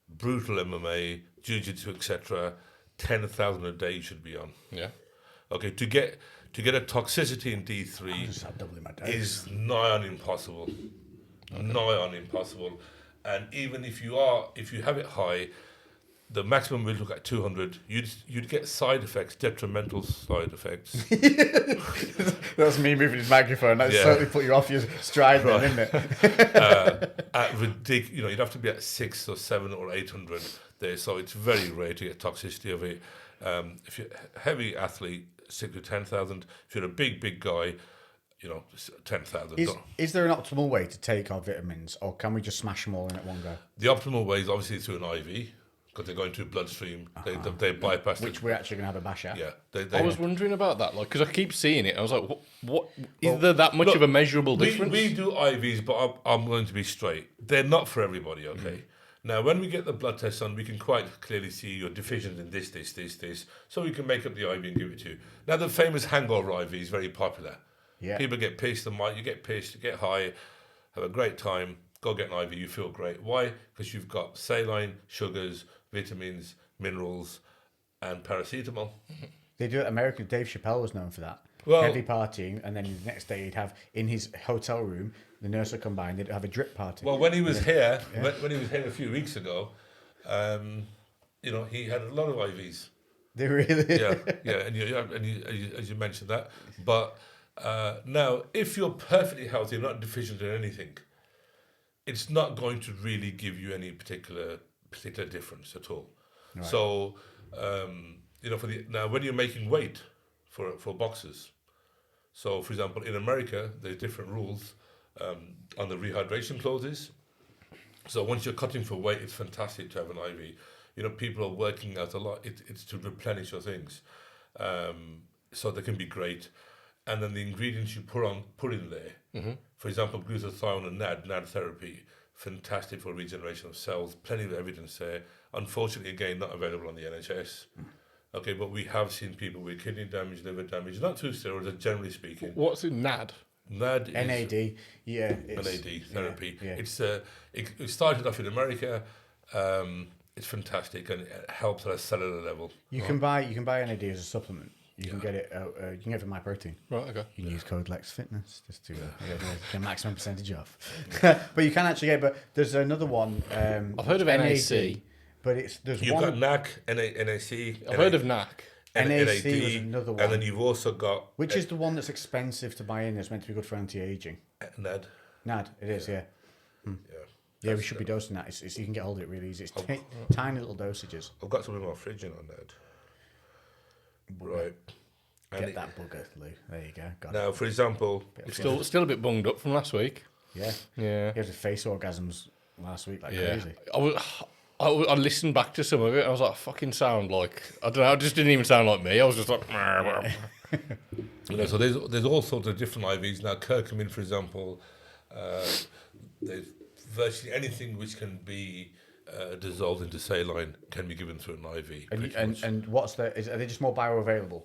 brutal MMA, jiu-jitsu, etc., 10,000 a day you should be on. Yeah. Okay, to get a toxicity in D3 is nigh on impossible. Okay. Nigh on impossible. And even if you have it high, the maximum we'll look at 200, you'd get side effects, detrimental side effects. That's me moving his microphone. That certainly put you off your stride, then, isn't it? At ridiculous, you'd have to be at 600 or 700 or 800 there. So it's very rare to get toxicity of it. If you're a heavy athlete, stick to 10,000. If you're a big guy, 10,000. Is there an optimal way to take our vitamins, or can we just smash them all in at one go? The optimal way is obviously through an IV, because they're going to bloodstream. They bypass which we're actually going to have a bash at. Yeah. I was wondering about that, because I keep seeing it. I was like, what is there that much of a measurable difference? We do IVs, but I'm going to be straight. They're not for everybody, okay? Now, when we get the blood test on, we can quite clearly see you're deficient in this, so we can make up the IV and give it to you. Now, the famous hangover IV is very popular. Yeah. People get pissed, you get pissed, you get high, have a great time, go get an IV, you feel great. Why? Because you've got saline, sugars, vitamins, minerals, and paracetamol. They do it. American Dave Chappelle was known for that. Well, heavy partying, and then the next day he'd have in his hotel room, the nurse would come by and they'd have a drip party. Well, when he was here, when he was here a few weeks ago, he had a lot of IVs. They really? Yeah, and you, as you mentioned that. But now, if you're perfectly healthy, not deficient in anything, it's not going to really give you any particular difference at all. Right. So, now when you're making weight for boxers, so for example, in America, there's different rules on the rehydration clauses. So once you're cutting for weight, it's fantastic to have an IV. People are working out a lot. It's to replenish your things, so they can be great. And then the ingredients you put in there, for example, glutathione and NAD therapy, fantastic for regeneration of cells. Plenty of evidence there. Unfortunately, again, not available on the NHS. Okay, but we have seen people with kidney damage, liver damage, not through steroids, generally speaking. What's in NAD? NAD is NAD, yeah. NAD therapy. Yeah. It started off in America. It's fantastic and it helps at a cellular level. You can buy NAD as a supplement. You can get it. You can get it from MyProtein. Right. Okay. You can use code LexFitness just to get a maximum percentage off. But you can actually get. But there's another one. I've heard of NAC. But You've got NAC, NAC. I've heard of NAC. NAC was another one. And then you've also got... Which is the one that's expensive to buy in that's meant to be good for anti-aging? NAD. NAD, it is, yeah. Yeah, we should be dosing that. You can get hold of it really easy. It's tiny little dosages. I've got some in my fridge on NAD. Right. And Get that bugger, Lou. There you go. Got it. now, for example, Still a bit bunged up from last week. Yeah. Yeah. He had face orgasms last week like Yeah. crazy. I listened back to some of it and I was like, fucking sound like, I don't know, it just didn't even sound like me. I was just like, so there's all sorts of different IVs. Now, curcumin, for example, there's virtually anything which can be dissolved into saline can be given through an IV. And what's the? Are they just more bioavailable?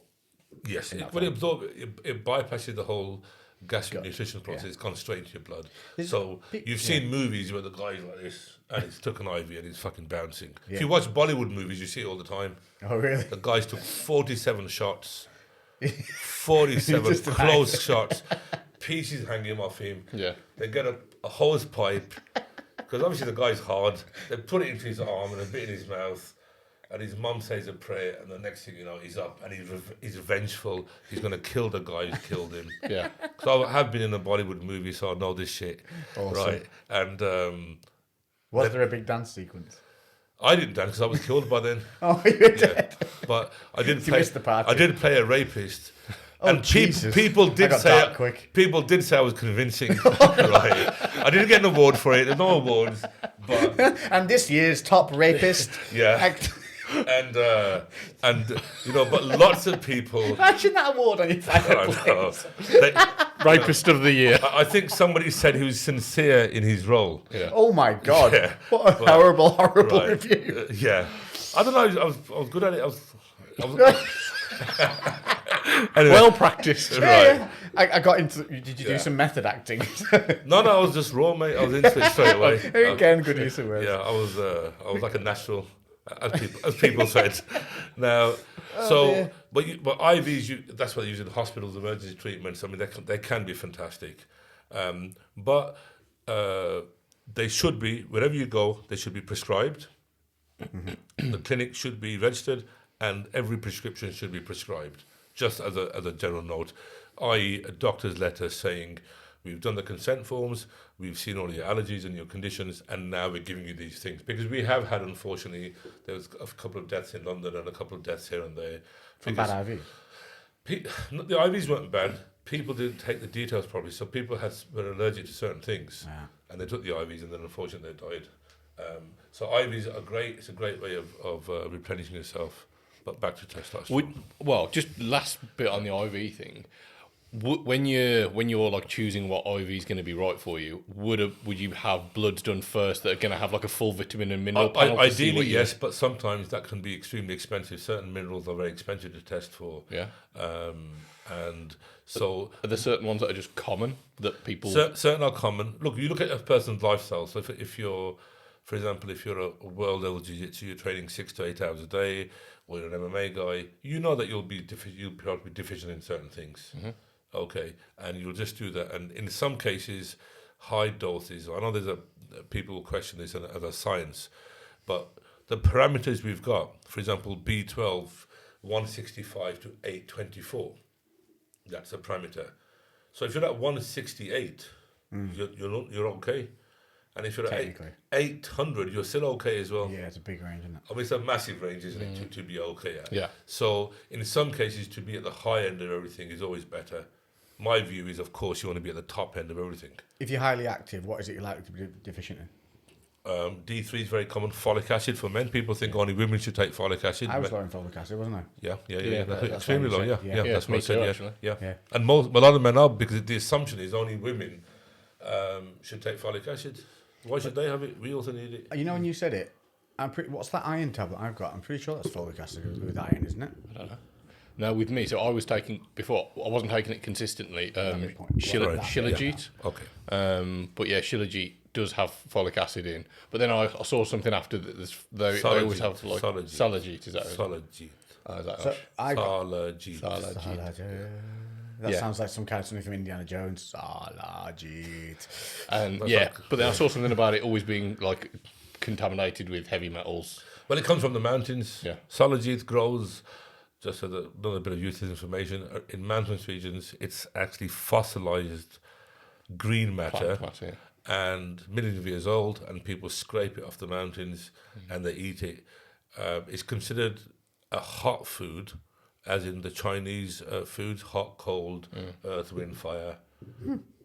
Yes, when it absorbs, it bypasses the whole gastric nutrition process. It's gone straight into your blood. So you've seen movies where the guy's like this and he's took an IV and he's fucking bouncing. If you watch Bollywood movies, you see it all the time. Oh, really? The guys took 47 shots, 47 close shots, pieces hanging off him. Yeah. They get a hose pipe, because obviously the guy's hard. They put it into his arm and a bit in his mouth. And his mum says a prayer, and the next thing you know, he's up and he's vengeful. He's going to kill the guy who killed him. Yeah. So I have been in a Bollywood movie, so I know this shit. Awesome. Right. And Was there a big dance sequence? I didn't dance because I was killed by then. Oh, you did. Yeah. But I did You play. missed the party. I did play a rapist. Oh, And Jesus. people I did got say dark quick. people did say I was convincing. Right. I didn't get an award for it. There's no awards. But And this year's top rapist. Yeah. act- and but lots of people. Imagine that award on your I know. fireplace. Rapist of the year. I think somebody said he was sincere in his role. Yeah. Oh my God! Yeah, What a horrible Right. review. Yeah. I don't know. I was good at it. I was anyway, Well practiced. right. Yeah. I got into. Did you do some method acting? No, I was just raw, mate. I was into it straight away. Again, good use of words. Yeah, I was like a natural, as people said. Now, dear. but IVs, that's what they use in hospitals, emergency treatments. I mean, they can be fantastic, but they should be, wherever you go, they should be prescribed. The clinic should be registered, and every prescription should be prescribed. Just as a general note, i.e., a doctor's letter saying, we've done the consent forms, we've seen all your allergies and your conditions, and now we're giving you these things. Because we have had, unfortunately, there was a couple of deaths in London and a couple of deaths here and there. From bad IV. The IVs weren't bad. People didn't take the details properly, so people were allergic to certain things, and they took the IVs, and then unfortunately they died. So IVs are great. It's a great way of replenishing yourself. But back to testosterone. Well, just last bit on the IV thing. When you're like choosing what IV is going to be right for you, would you have bloods done first that are going to have like a full vitamin and mineral panel? Ideally, yes, but sometimes that can be extremely expensive. Certain minerals are very expensive to test for. Yeah. And so Are there certain ones that are just common that people? certain are common. Look, you look at a person's lifestyle. So if you're, for example, if you're a world level jiu-jitsu, you're training 6 to 8 hours a day, or you're an MMA guy, you know that you'll probably be deficient in certain things. Mm-hmm. Okay, and you'll just do that. And in some cases, high doses. I know there's people question this as a science, but the parameters we've got, for example, B12, 165 to 824, that's a parameter. So if you're at 168, you're okay. And if you're at 800, you're still okay as well. Yeah, it's a big range, isn't it? I mean, it's a massive range, isn't it, to be okay at? Yeah. So in some cases, to be at the high end of everything is always better. My view is, of course, you want to be at the top end of everything. If you're highly active, what is it you're likely to be deficient in? D3 is very common. Folic acid for men. People think only women should take folic acid. I was low in folic acid, wasn't I? Yeah. that's Extremely what low, you yeah. said. That's what I me said, too, yeah. actually. Yeah. And a lot of men are, because the assumption is only women should take folic acid. Why should they have it? We also need it. You know, when you said it, what's that iron tablet I've got? I'm pretty sure that's folic acid with iron, isn't it? I don't know. No, with me, so I was taking before. I wasn't taking it consistently. Shilajit. Okay. But yeah, Shilajit does have folic acid in. But then I saw something after that. They always have like Shilajit. Is that right? Shilajit. Is that So right? I got Shilajit. that sounds like some kind of something from Indiana Jones. Shilajit. And but then I saw something about it always being like contaminated with heavy metals. Well, it comes from the mountains. Yeah. Shilajit grows, just as another bit of useless information, in mountainous regions. It's actually fossilized green matter. And millions of years old, and people scrape it off the mountains and they eat it. It's considered a hot food, as in the Chinese foods, hot, cold, earth, wind, fire.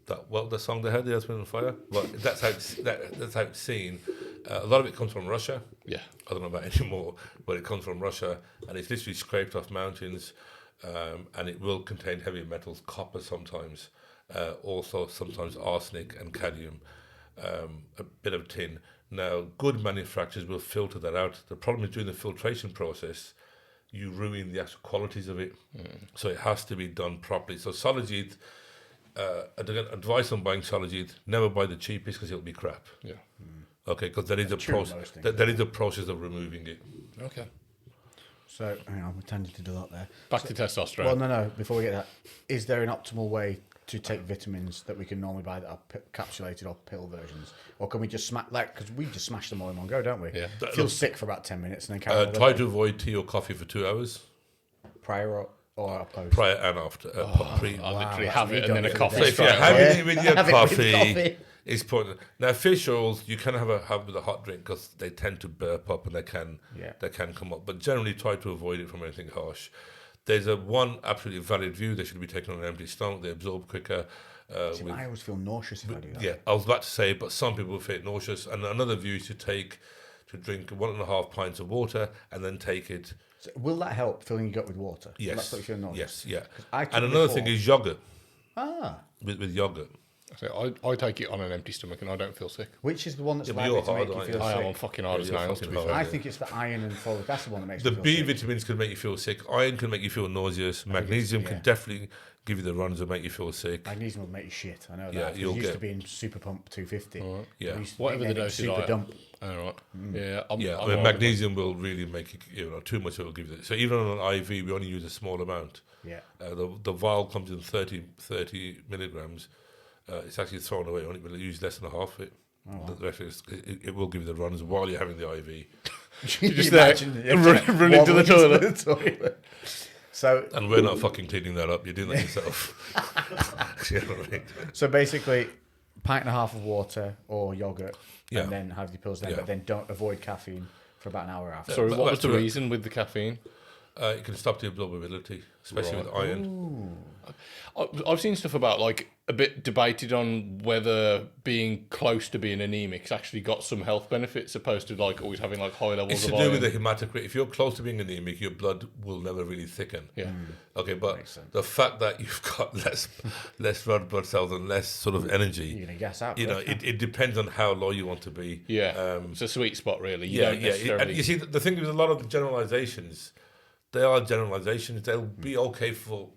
The song they had, the Earth, Wind and Fire. Well, that's how it's seen. A lot of it comes from Russia. Yeah. I don't know about it anymore, but it comes from Russia, and it's literally scraped off mountains, and it will contain heavy metals, copper sometimes, also sometimes arsenic and cadmium, a bit of tin. Now, good manufacturers will filter that out. The problem is during the filtration process, you ruin the actual qualities of it. So it has to be done properly. So Shilajit, advice on buying Shilajit, never buy the cheapest because it'll be crap. Yeah. Okay, because there is a process. There is a process of removing it. Okay. So, hang on, we tended to do that there. Back to testosterone. Well, no. Before we get that, is there an optimal way to take vitamins that we can normally buy that are capsulated or pill versions, or can we just because we just smash them all in one go, don't we? Yeah. Feel sick for about 10 minutes and then carry on. Try to avoid tea or coffee for 2 hours. Prior or post? Prior and after. Pre. I literally that's have me it and done then a the other coffee day. So if you're straight having away. it with your Have it with coffee, coffee. it's important. Now, fish oils you can have with a hot drink because they tend to burp up and they can come up. But generally, try to avoid it from anything harsh. There's one absolutely valid view: they should be taken on an empty stomach. They absorb quicker. See, I always feel nauseous if I do that. Yeah, I was about to say, but some people feel nauseous. And another view is to drink 1.5 pints of water and then take it. So will that help filling your gut with water? Yes. That's what you feel nauseous. Yes, yeah. I took And it another before. thing is yogurt. Ah. With yogurt. So I take it on an empty stomach and I don't feel sick. Which is the one that's Yeah, but likely you're to make hard, you aren't feel you? I sick? am on fucking hard as Yeah, nails, to fucking be hard. fair. I think it's the iron and folic acid one that makes The me feel B sick. vitamins can make you feel sick. Iron can make you feel nauseous. Magnesium can definitely give you the runs and make you feel sick. Magnesium will make you shit. I know Yeah, that. you'll It used get- to be in Super Pump 250. Yeah. We used to Whatever the nickname it dosage Super I Dump. All right. Yeah, I'm I all mean, right magnesium will really make you, too much it will give you. So even on an IV, we only use a small amount. Yeah. The vial comes in 30 milligrams. It's actually thrown away. Only we'll use less than half of it. The rest is, it will give you the runs while you're having the IV. You're just there, running to the toilet. So, And we're not fucking cleaning that up. You're doing that yourself. You know what I mean? so basically, pint and a half of water or yogurt, Yeah. and then have your pills then, Yeah. but then don't avoid caffeine for about an hour after. Sorry, But what was the that's- reason with the caffeine? It can stop the absorbability, especially with iron. I've seen stuff about like a bit debated on whether being close to being anemic actually got some health benefits opposed to like always having like high levels It's of to do iron. with the hematocrit. If you're close to being anemic, your blood will never really thicken. Yeah. Okay, but the fact that you've got less red blood cells and less sort of energy, You're going to gas out. it depends on how low you want to be. Yeah, it's a sweet spot, really. You Yeah, don't yeah. necessarily... And you see, the thing with a lot of the generalizations, they are generalizations. They'll be okay for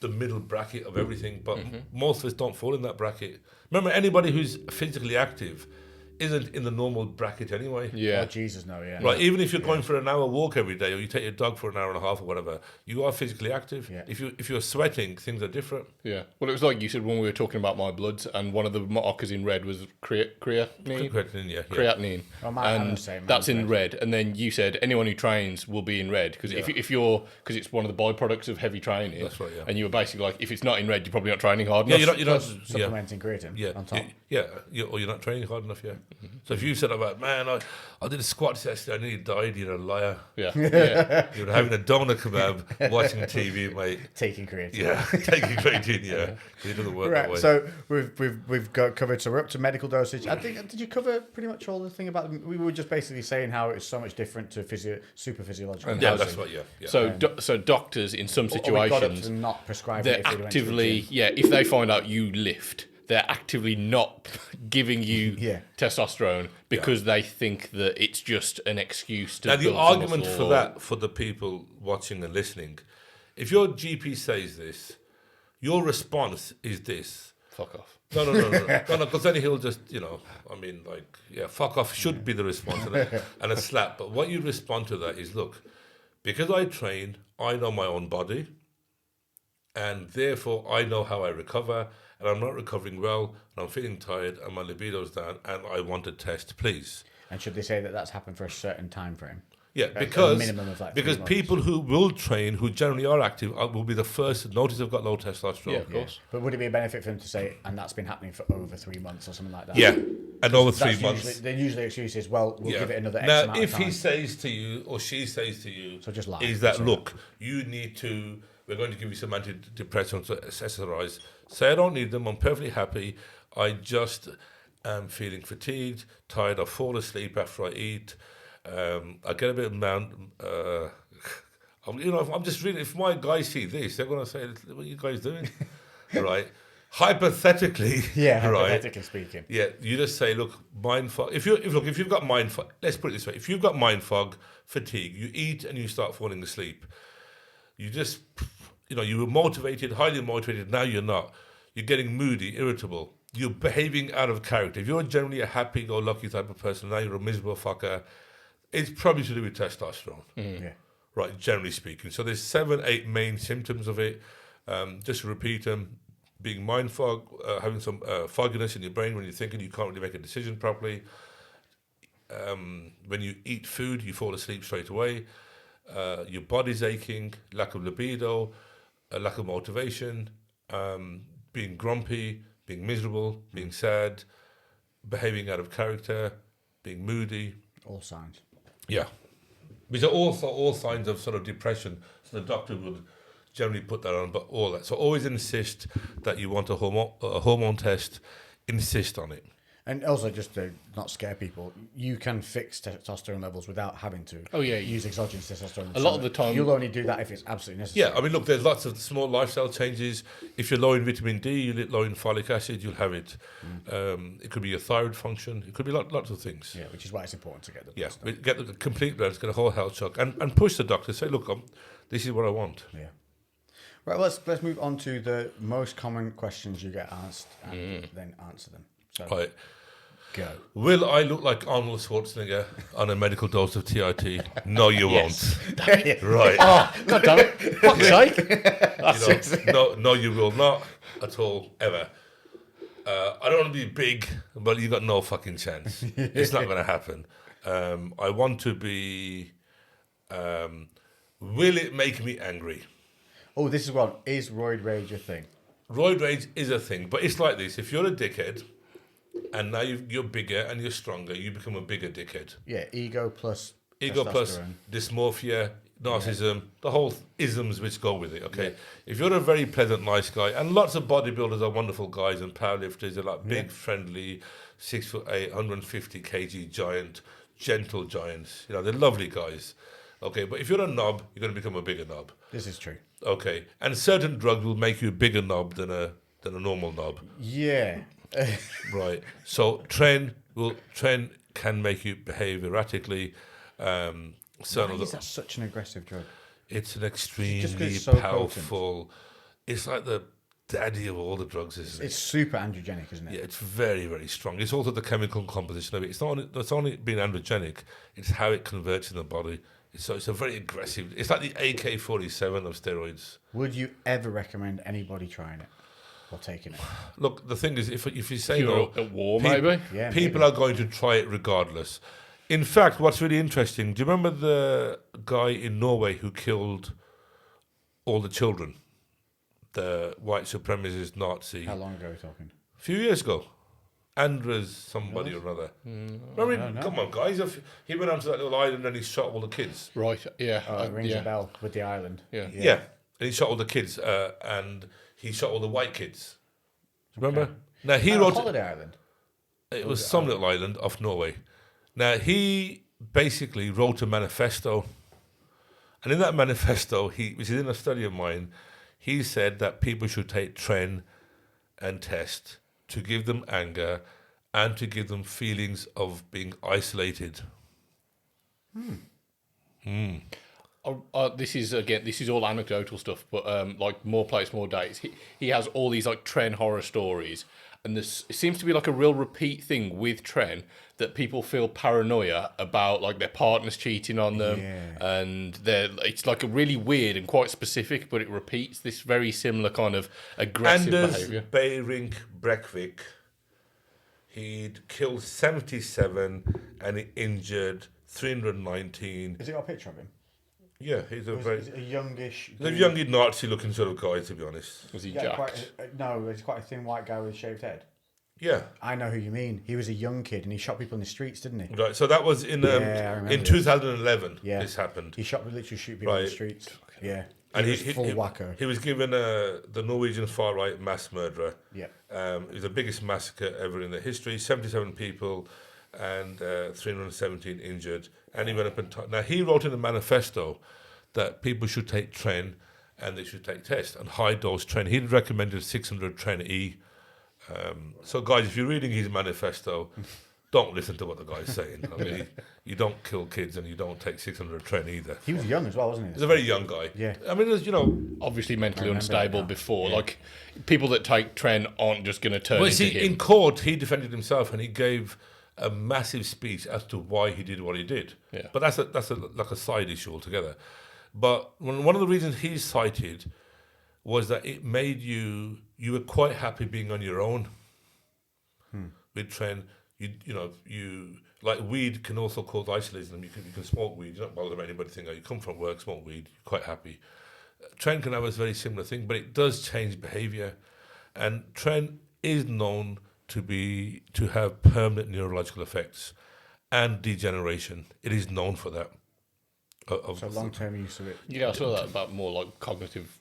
the middle bracket of everything, but most of us don't fall in that bracket. Remember, anybody who's physically active isn't in the normal bracket anyway. Yeah. Oh, Jesus, no, yeah. Right, even if you're going for an hour walk every day, or you take your dog for an hour and a half or whatever, you are physically active. Yeah. If you're sweating, things are different. Yeah. Well, it was like you said when we were talking about my bloods, and one of the markers in red was creatinine. Creatinine, yeah. Creatinine, Oh, mine- I'm and the same, that's mine's in red. And then you said anyone who trains will be in red because if you're because it's one of the byproducts of heavy training. That's right, yeah. And you were basically like, if it's not in red, you're probably not training hard enough. Yeah, you're not Supplementing creatine yeah, on top. or you're not training hard enough, yeah. So if you said about, man, I did a squat yesterday, I nearly died, you're a liar. Yeah, yeah. You're having a doner kebab, watching TV, mate. Taking creatine. Yeah, taking creatine, yeah. It doesn't work that way. Right, so we've got covered. So we're up to medical dosage. I think did you cover pretty much all the thing about? We were just basically saying how it's so much different to super physiological. yeah, housing. that's right, yeah. So doctors in some Or we got up situations to not prescribing they're it if they went to the actively gym. if they find out you lift, they're actively not giving you Yeah. testosterone because they think that it's just an excuse to Now, the build some argument muscle for or- that, for the people watching and listening, if your GP says this, your response is this. Fuck off. No, because then he'll just, fuck off should be the response and a slap. But what you respond to that is, look, because I train, I know my own body, and therefore I know how I recover, and I'm not recovering well, and I'm feeling tired, and my libido's down, and I want a test, please. And should they say that that's happened for a certain time frame? Yeah, a because minimum of like 3 because months. people who will train, who generally are active, will be the first to notice they've got low testosterone. Yeah, of course. But would it be a benefit for him to say, and that's been happening for over 3 months or something like that? Yeah, and over 3 That's months. the usually excuse is, well, we'll give it another X Now, amount of if time. he says to you or she says to you, So just lie. is that, Say look, you need to, we're going to give you some antidepressants or SSRIs. Say, I don't need them. I'm perfectly happy. I just am feeling fatigued, tired. I fall asleep after I eat. I get a bit I'm just really, if my guys see this, they're going to say, what are you guys doing? Right? Hypothetically, Yeah, right? hypothetically speaking. Yeah, you just say, look, mind fog. If you've got mind fog, let's put it this way: if you've got mind fog, fatigue, you eat and you start falling asleep. You just, you were motivated, highly motivated. Now you're not. You're getting moody, irritable. You're behaving out of character. If you're generally a happy-go-lucky type of person, now you're a miserable fucker. It's probably to do with testosterone. Yeah. Right, generally speaking. So there's 7, 8 main symptoms of it. Just to repeat them: being mind fog, having some fogginess in your brain when you're thinking, you can't really make a decision properly. When you eat food, you fall asleep straight away. Your body's aching, lack of libido, lack of motivation, being grumpy, being miserable, being sad, behaving out of character, being moody. All signs. Yeah. These are also all signs of sort of depression. So the doctor would generally put that on, but all that. So always insist that you want a hormone test. Insist on it. And also, just to not scare people, you can fix testosterone levels without having to use exogenous testosterone. A lot of the time... You'll only do that if it's absolutely necessary. Yeah, I mean, look, there's lots of small lifestyle changes. If you're low in vitamin D, you're low in folic acid, you'll have it. It could be your thyroid function. It could be lots of things. Yeah, which is why it's important to get the blood. Yeah, stuff. get the complete blood, get a whole health check, and push the doctor. Say, look, this is what I want. Yeah. Right, let's move on to the most common questions you get asked and then answer them. So, Right. go. Will I look like Arnold Schwarzenegger on a medical dose of TRT? No, you won't. Right. Oh, God damn it. Fuck's sake. No, you will not at all, ever. I don't want to be big, but you got no fucking chance. It's not going to happen. I want to be... will it make me angry? Oh, this is one. Is roid rage a thing? Roid rage is a thing, but it's like this. If you're a dickhead, and now you're bigger and you're stronger, you become a bigger dickhead. Yeah, ego plus dysmorphia, narcissism, the whole isms which go with it, okay? If you're a very pleasant, nice guy, and lots of bodybuilders are wonderful guys and powerlifters, they're like big, friendly, 6'8", 150 kg giant, gentle giants, they're lovely guys. Okay, but if you're a knob, you're going to become a bigger knob. This is true. Okay, and certain drugs will make you a bigger knob than a normal knob. Yeah. Right. So tren can make you behave erratically. Why is that such an aggressive drug? It's an extremely Just 'cause it's so powerful. It's like the daddy of all the drugs, isn't it? It's super androgenic, isn't it? Yeah, it's very, very strong. It's also the chemical composition of it. It's only being androgenic. It's how it converts in the body. It's a very aggressive. It's like the AK-47 of steroids. Would you ever recommend anybody trying it or taking it? Look, the thing is, if you say You're no, at war, maybe? Yeah, people maybe. are going to try it regardless. In fact, what's really interesting, do you remember the guy in Norway who killed all the children? The white supremacist Nazi. How long ago are we talking? A few years ago. Andres somebody or another. Remember, no. come on, guys. He went onto that little island and he shot all the kids. Right, yeah. It rings a bell with the island. Yeah. Yeah. And he shot all the kids. And he shot all the white kids. Remember? Now, he wrote... Holiday Island. It was some little island off Norway. Now, he basically wrote a manifesto. And in that manifesto, which is in a study of mine, he said that people should take tren and test to give them anger and to give them feelings of being isolated. This is all anecdotal stuff, but like more plates, more dates. He has all these like tren horror stories, and it seems to be like a real repeat thing with tren that people feel paranoia about like their partners cheating on them, and it's like a really weird and quite specific, but it repeats this very similar kind of aggressive behaviour. Anders Breivik, he'd killed 77 and he injured 319. Has it got a picture of him? Yeah, he's a Is it a youngish? he's a youngy Nazi-looking sort of guy, to be honest. Was he Yeah, jacked? no, he's quite a thin white guy with a shaved head. Yeah. I know who you mean. He was a young kid and he shot people in the streets, didn't he? Right, so that was in I remember in this. 2011. Yeah. This happened. He literally shoot people in the Right. streets. Yeah. And he was full wacko. He was given the Norwegian far-right mass murderer. Yeah. It was the biggest massacre ever in the history. 77 people and 317 injured. And he went up and now he wrote in a manifesto that people should take tren and they should take test and high dose tren. He'd recommended 600 tren E. So guys, if you're reading his manifesto, don't listen to what the guy's saying. I mean, you don't kill kids and you don't take 600 tren either. He was young as well, wasn't he? He's a very young guy. Yeah. I mean, there's, you know, Obviously mentally remember unstable that now. before. Like, people that take tren aren't just going to turn well, into see, him. in court, he defended himself and he gave a massive speech as to why he did what he did. Yeah. But that's like a side issue altogether. But one of the reasons he cited was that it made you were quite happy being on your own with tren. You like weed can also cause isolation. You can smoke weed. You're not bothered about anybody thinking, oh, you come from work, smoke weed, you're quite happy. Tren can have a very similar thing, but it does change behaviour. And tren is known to have permanent neurological effects and degeneration. It is known for that. So long-term use of it. Yeah, I saw that about more like cognitive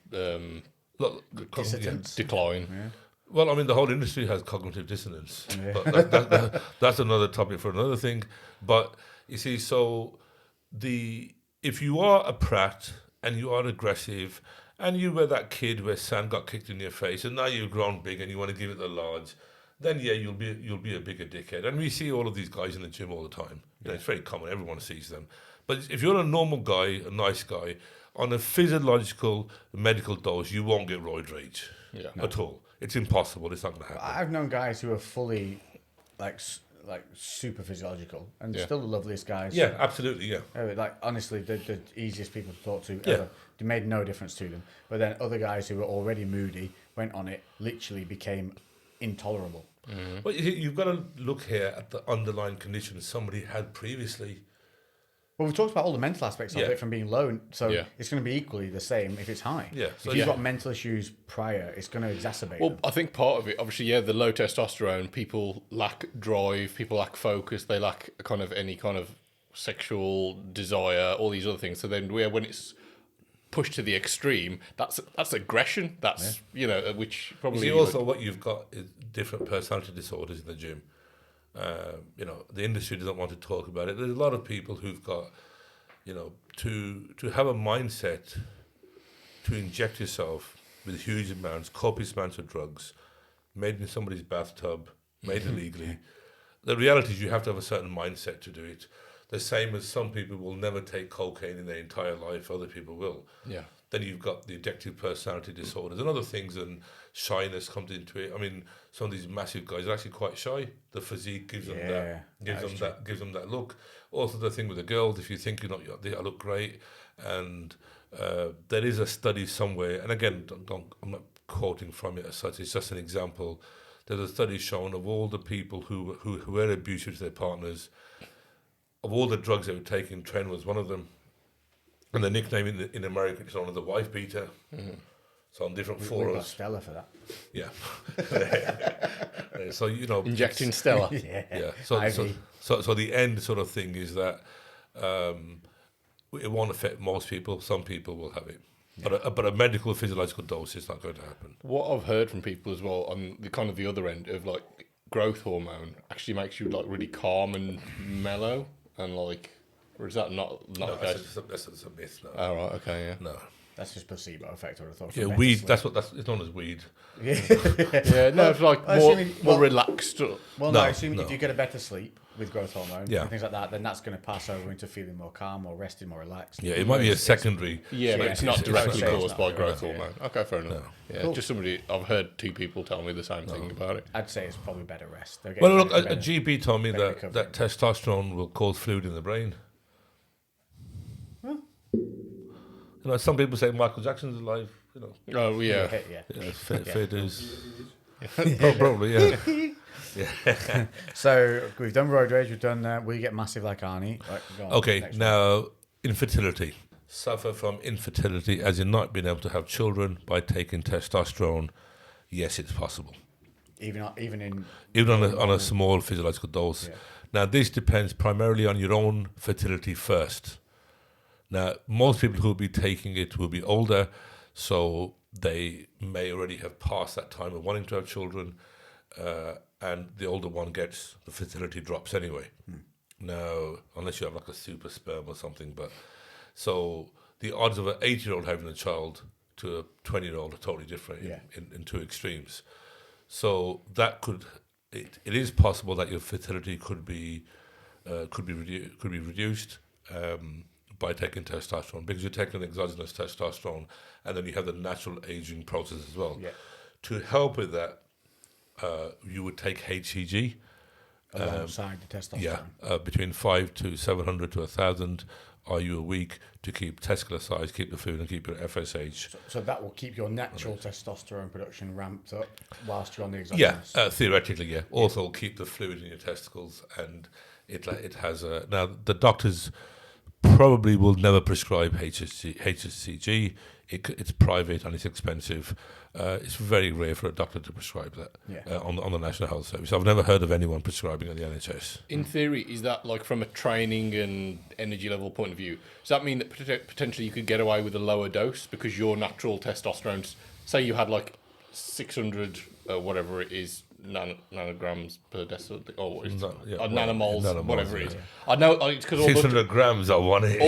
Dissonance. decline. Yeah. Well, I mean, the whole industry has cognitive dissonance, Yeah. but that's another topic for another thing. But you see, so if you are a prat and you are aggressive and you were that kid where sand got kicked in your face and now you've grown big and you want to give it the large, then yeah, you'll be a bigger dickhead. And we see all of these guys in the gym all the time. You know, it's very common. Everyone sees them. But if you're a normal guy, a nice guy, on a physiological medical dose, you won't get roid rage at all. It's impossible. It's not going to happen. I've known guys who are fully like super physiological and still the loveliest guys. Yeah, absolutely, yeah. Like honestly, the easiest people to talk to Yeah. ever. It made no difference to them. But then other guys who were already moody went on it, literally became intolerable. Well, you've got to look here at the underlying conditions somebody had previously. Well, we've talked about all the mental aspects of Yeah. it from being low, so Yeah. it's going to be equally the same if it's high. Yeah, If so you've yeah. got mental issues prior, it's going to exacerbate Well, them. I think part of it, obviously, the low testosterone, people lack drive, people lack focus, they lack kind of any kind of sexual desire, all these other things. So then when it's pushed to the extreme, that's aggression. That's, which probably... See, also what you've got is different personality disorders in the gym. The industry doesn't want to talk about it. There's a lot of people who've got, to have a mindset to inject yourself with huge amounts, copious amounts of drugs, made in somebody's bathtub, made illegally. The reality is you have to have a certain mindset to do it. The same as some people will never take cocaine in their entire life, other people will. Yeah. Then you've got the addictive personality disorders and other things, and shyness comes into it. I mean, some of these massive guys are actually quite shy. The physique gives them gives them that look. Also, the thing with the girls, if you think they look great, and there is a study somewhere, and again, I'm not quoting from it as such. It's just an example. There's a study shown of all the people who were abusive to their partners. Of all the drugs they were taking, tren was one of them. And the nickname in America is known as the wife beater. So on different We've forums. got Stella for that. Yeah. So, Injecting Stella. Yeah. IV. So the end sort of thing is that it won't affect most people. Some people will have it. Yeah. But a medical physiological dose is not going to happen. What I've heard from people as well on the kind of the other end of like growth hormone actually makes you like really calm and mellow and like, or is that not the case? That's a myth. No. Oh, right, okay, yeah. No. That's just placebo effect, I would have thought. Yeah, weed. That's it's known as weed. Yeah. Yeah, no, it's like more relaxed. Well, No, I assume no. if you get a better sleep with growth hormone Yeah. and things like that, then that's going to pass over into feeling more calm, more rested, more relaxed. Yeah, it might be a secondary. Yeah, but Yeah, it's not it's directly not caused by really, growth yeah. hormone. Okay, fair enough. Yeah, Cool. just I've heard two people tell me the same thing about it. I'd say it's probably better rest. They're Well, getting look, better- a GP told me better that recovery. testosterone will cause fluid in the brain. Some people say Michael Jackson's alive. Oh, yeah. Yeah. Fair dues. Probably, yeah. Yeah. So we've done road rage. We've done. We get massive like Arnie. Right, go on, Okay, next one. now infertility. Suffer from infertility as in not being able to have children by taking testosterone. Yes, it's possible. Even in Even on a small physiological dose. Yeah. Now, this depends primarily on your own fertility first. Now, most people who will be taking it will be older, so they may already have passed that time of wanting to have children, and the older one gets, the fertility drops anyway. Now, unless you have like a super sperm or something, but so the odds of an 80-year-old having a child to a 20-year-old are totally different in two extremes. So that it is possible that your fertility could be reduced by taking testosterone, because you're taking exogenous testosterone, and then you have the natural aging process as well. Yeah. To help with that, you would take HCG. Alongside the testosterone. Yeah, between 5 to 700 to 1,000 IU a week to keep testicular size, keep the food, and keep your FSH. So that will keep your natural testosterone production ramped up whilst you're on the exogenous. Yeah, theoretically, yeah. Also, keep the fluid in your testicles, and it has a. Now, the doctors probably will never prescribe HCG. It's private and it's expensive. It's very rare for a doctor to prescribe that on the National Health Service. I've never heard of anyone prescribing at the NHS. In theory, is that like from a training and energy level point of view? Does that mean that potentially you could get away with a lower dose because your natural testosterone, say you had like 600, whatever it is, nanograms per deciliter, or nanomoles, whatever it is. I know it's because all 600 grams I want it.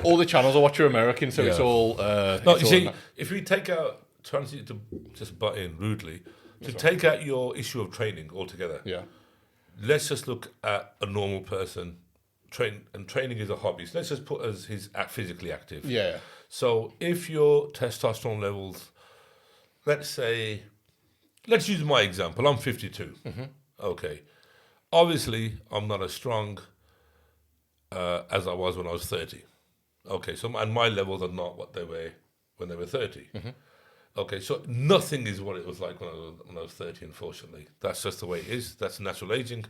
All the channels I watch are American, so it's all. No, you see, if we take out, trying to just butt in rudely, take out your issue of training altogether. Yeah. Let's just look at a normal person. Training is a hobby. So let's just put as he's physically active. Yeah. So if your testosterone levels, let's use my example. I'm 52. Mm-hmm. Okay. Obviously, I'm not as strong as I was when I was 30. Okay. So and my levels are not what they were when they were 30. Mm-hmm. Okay. So nothing is what it was like when I was 30. Unfortunately, that's just the way it is. That's natural aging.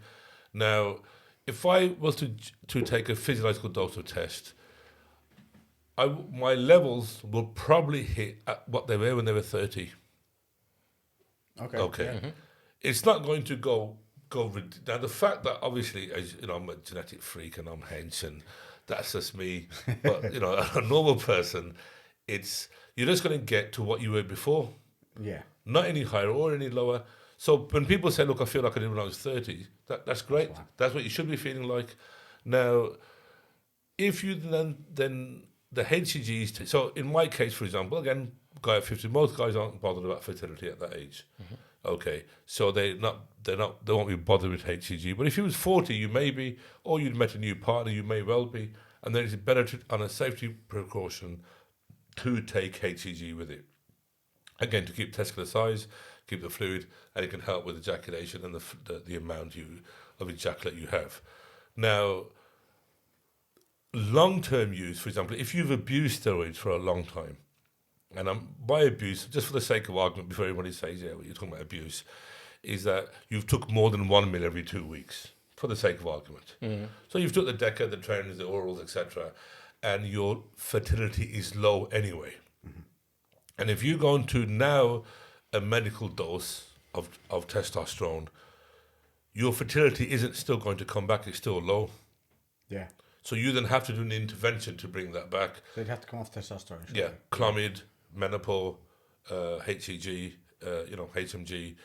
Now, if I was to take a physiological dose of test, my levels will probably hit at what they were when they were 30. Okay. Yeah. Mm-hmm. It's not going to go. Now, the fact that obviously, as you know, I'm a genetic freak and I'm hench, and that's just me. But you know, a normal person, you're just going to get to what you were before. Yeah. Not any higher or any lower. So when people say, "Look, I feel like I did when I was 30," that's great. That's what you should be feeling like. Now, if you then the HCGs. So in my case, for example, again, guy at 50, most guys aren't bothered about fertility at that age. Mm-hmm. Okay, so they won't be bothered with HCG. But if you was 40, you may be, or you'd met a new partner, you may well be, and then it's better on a safety precaution to take HCG with it. Again, to keep testicular size, keep the fluid, and it can help with ejaculation and the amount of ejaculate you have. Now, long-term use, for example, if you've abused steroids for a long time, and by abuse, just for the sake of argument, before everybody says, yeah, well, you're talking about abuse, is that you've took more than 1 mil every 2 weeks, for the sake of argument. Mm-hmm. So you've took the Deca, the trainers, the orals, etc., and your fertility is low anyway. Mm-hmm. And if you go into now a medical dose of testosterone, your fertility isn't still going to come back, it's still low. Yeah. So you then have to do an intervention to bring that back. So you'd have to come off testosterone. Yeah, Clomid, menopause, HCG, HMG,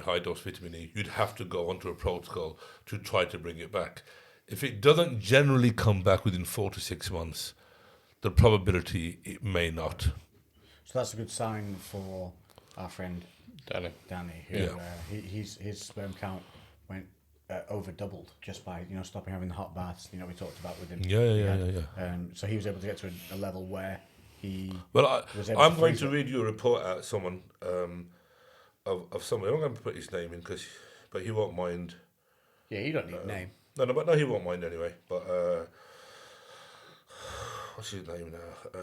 high dose vitamin E. You'd have to go onto a protocol to try to bring it back. If it doesn't generally come back within 4 to 6 months, the probability it may not. So that's a good sign for our friend Danny, who his sperm count went over doubled just by stopping having the hot baths. We talked about with him. Yeah. So he was able to get to a level where he. Well, was able I'm to going freeze to it. read you a report out someone of someone. I'm not going to put his name in but he won't mind. Yeah, you don't need a name. No, he won't mind anyway. But what's his name now?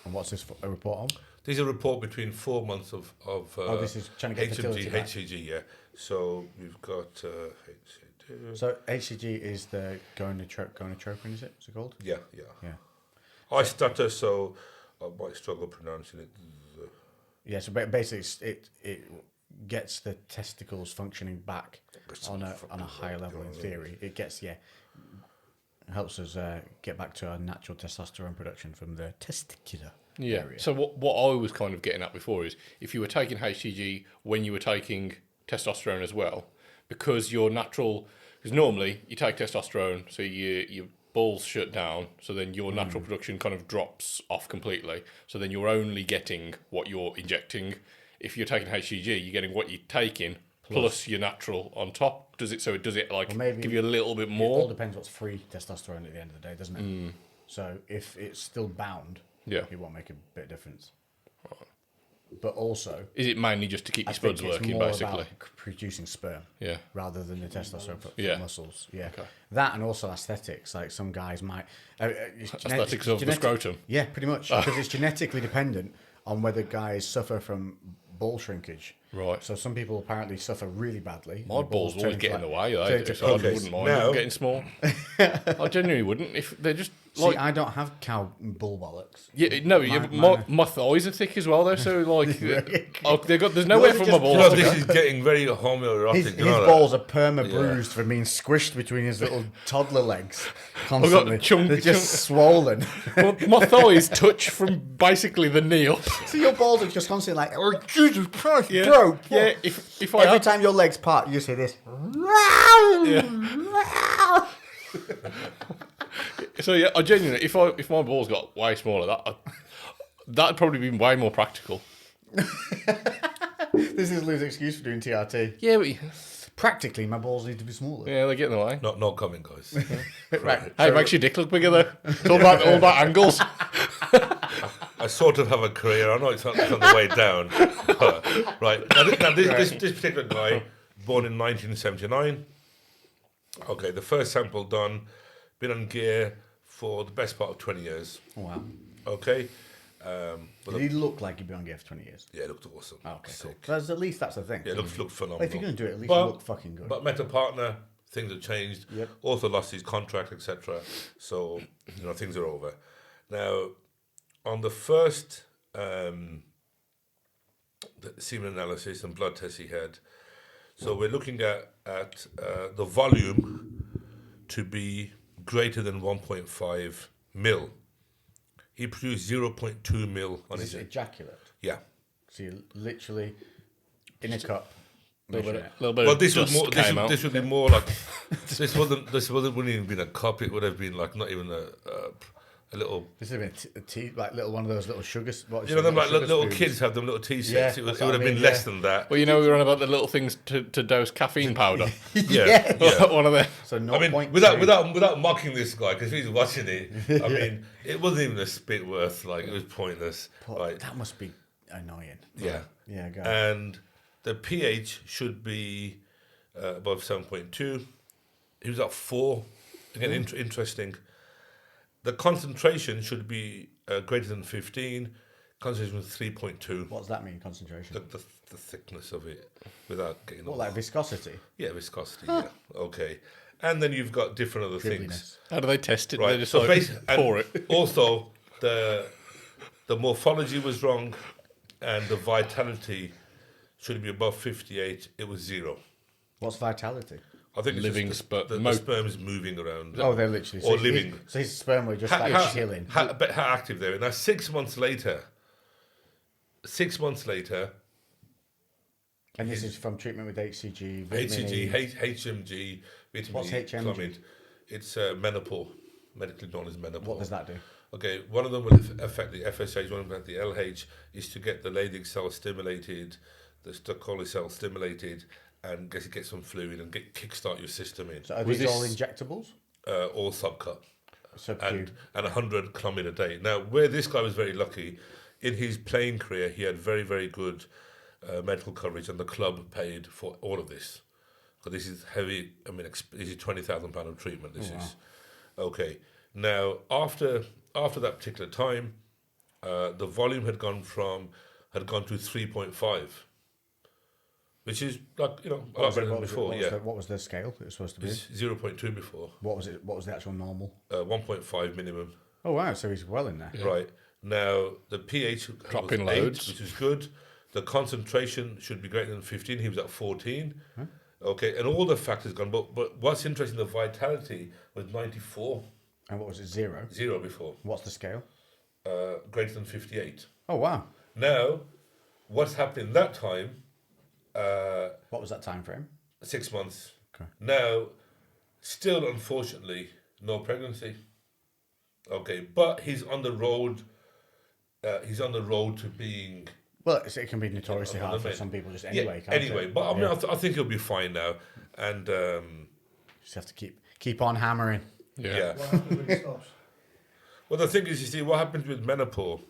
And what's this a report on? There's a report between 4 months of This is trying to get fertility back. HCG, yeah. So we've got HCG. So HCG is the gonadotropin, is it? What's it called? Yeah. Yeah. I stutter, so I might struggle pronouncing it. Yeah. So basically, it gets the testicles functioning back on a higher level. In theory, it helps us get back to our natural testosterone production from the testicular area. So what I was kind of getting at before is if you were taking HCG when you were taking testosterone as well, because your natural, because normally you take testosterone, so your balls shut down, so then your natural production kind of drops off completely. So then you're only getting what you're injecting. If you're taking HCG, you're getting what you're taking plus your natural on top. Does it give you a little bit more? It all depends what's free testosterone at the end of the day, doesn't it? So if it's still bound, it won't make a bit of difference. Right. But also, is it mainly just to keep your spuds working, basically? About producing sperm, rather than the testosterone for muscles. Yeah, okay. That and also aesthetics. Like some guys might aesthetics of the scrotum. Yeah, pretty much because it's genetically dependent on whether guys suffer from ball shrinkage. Right. So some people apparently suffer really badly. My balls always get in the way. So I wouldn't mind now, them getting small. I genuinely wouldn't. If they're just like, see, I don't have cow bull bollocks. Yeah, no, my thighs are thick as well, though. So like, there's nowhere for my balls. This is getting very homoerotic. His balls are bruised from being squished between his little toddler legs constantly. They're just swollen. Well, my thighs touch from basically the knee up. So your balls are just constantly like, oh Jesus Christ, bro. Yeah, if every time your legs part, you say this. So yeah, I genuinely, if my balls got way smaller, that'd probably be way more practical. This is Lou's excuse for doing TRT. Yeah, but practically, my balls need to be smaller. Yeah, they get in the way. Not coming, guys. Right. Hey, it makes your dick look bigger though. It's all about angles. I sort of have a career. I know it's on the way down. Right. Now this particular guy, born in 1979. Okay, the first sample done, been on gear for the best part of 20 years. Oh, wow. Okay. Did he look like he'd been on gear for 20 years? Yeah, it looked awesome. Oh, okay, cool. At least that's the thing. Yeah, it looked phenomenal. Well, if you're going to do it, at least look fucking good. But met a partner, things have changed. Yep. Also lost his contract, etc. So, things are over. Now, on the first the semen analysis and blood test he had, so we're looking at the volume to be greater than 1.5 mil. He produced 0.2 mil on his ejaculate. Yeah. So you literally in a cup. Little bit Well, of this dust was more. came out. This would be more like. This wouldn't even been a cup. It would have been like not even a little. This would have been a tea, like little one of those little sugars. Them like little kids have them little tea sets. Yeah, it would have been less than that. Well, we were on about the little things to dose caffeine powder. Yeah. One of them. So without mocking this guy, because he's watching it, it wasn't even a spit worth. Like, it was pointless. Right. That must be annoying. Yeah. Yeah, go. And the pH should be above 7.2. He was at 4. Again, interesting. The concentration should be greater than 15. Concentration was 3.2. What does that mean, concentration? The thickness of it, without getting What, like viscosity? Yeah, viscosity. Yeah. Okay. And then you've got different other things. How do they test it? Right. They just pour it. Also, the morphology was wrong, and the vitality should be above 58. It was 0. What's vitality? I think it's living just the sperm's moving around. Oh, they're literally or living. So his sperm were just like chilling. How active they were. Now, 6 months later. And this is from treatment with HCG, HMG, vitamin What's E, HMG? clomid. It's menopause, medically known as menopause. What does that do? Okay, one of them will affect the FSH, one of them will affect the LH, is to get the Leydig cell stimulated, the Stokoli cell stimulated, and get some fluid and kickstart your system in. So are these all injectables? All subcut. Sub-Q. And 100 clomid a day. Now, where this guy was very lucky, in his playing career, he had very, very good medical coverage, and the club paid for all of this. So this is heavy. This is £20,000 of treatment. This is okay. Now, after after that particular time, the volume had gone to 3.5, which is like, a lot better than before. What was the scale it was supposed to be? It's 0.2 before. What was it? What was the actual normal? 1.5 minimum. Oh wow! So he's well in there. Yeah. Right. Now the pH Dropping was 8, loads, which is good. The concentration should be greater than 15. He was at 14. Huh? Okay, and all the factors gone. But what's interesting, the vitality was 94. And what was it? 0. 0 before. What's the scale? Greater than 58. Oh wow! Now, what's happening that time? What was that time frame? 6 months. Okay. Now, still unfortunately, no pregnancy. Okay, but he's on the road. He's on the road to being. Well, it can be notoriously hard for some people just anyway. Yeah, anyway, but I mean, I think he'll be fine now, and just have to keep on hammering. Yeah. What happens when it stops? Well, the thing is, you see, what happens with menopause?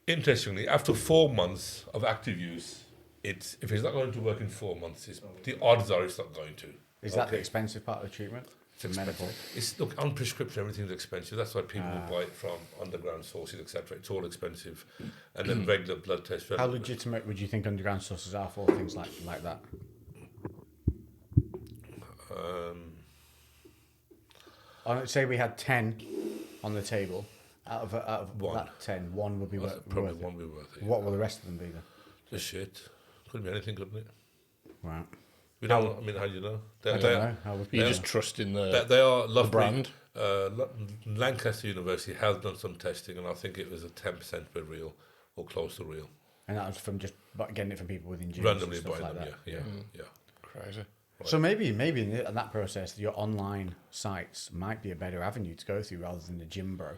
Interestingly, after 4 months of active use, if it's not going to work in 4 months, the odds are it's not going to. Is that the expensive part of the treatment? It's menopause. Look, on prescription, everything's expensive. That's why people will buy it from underground sources, etc. It's all expensive, and then regular blood tests. How legitimate would you think underground sources are for things like that? Say we had 10 on the table. Out of that 10, one would be worth it. Probably one would be worth it. What will the rest of them be then? Just shit. Could be anything, couldn't it? Right. We don't know. I mean, how do you know? I don't know. How would you just trust in the they are the brand? Lancaster University has done some testing, and I think it was a 10% were real or close to real. And that was from just getting it from people within gyms randomly and stuff buying like them. that. Yeah. Crazy. Right. So maybe in that process, your online sites might be a better avenue to go through rather than the gym bro,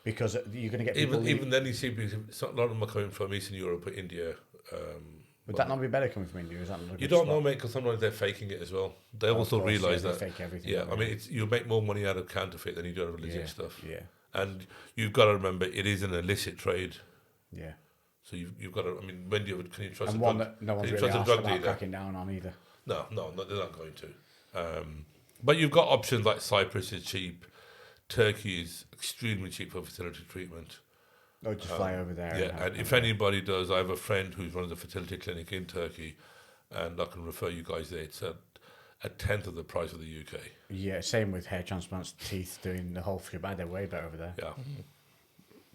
because you're going to get people. Even then, you see, a lot of them are coming from Eastern Europe or India. Would that not be better coming from India? Is that you don't know, mate, because sometimes they're faking it as well. They also realise that. They fake everything. Yeah, I mean, you make more money out of counterfeit than you do out of legit stuff. Yeah. And you've got to remember, it is an illicit trade. Yeah. So you've got to. I mean, can you trust? And one that no one's really asked about cracking down on either. No, they're not going to. But you've got options like Cyprus is cheap, Turkey is extremely cheap for fertility treatment. Oh, just fly over there. Yeah, and if anybody does, I have a friend who runs a fertility clinic in Turkey, and I can refer you guys there. It's a tenth of the price of the UK. Yeah, same with hair transplants, teeth, doing the whole shebang. They're way better over there. Yeah.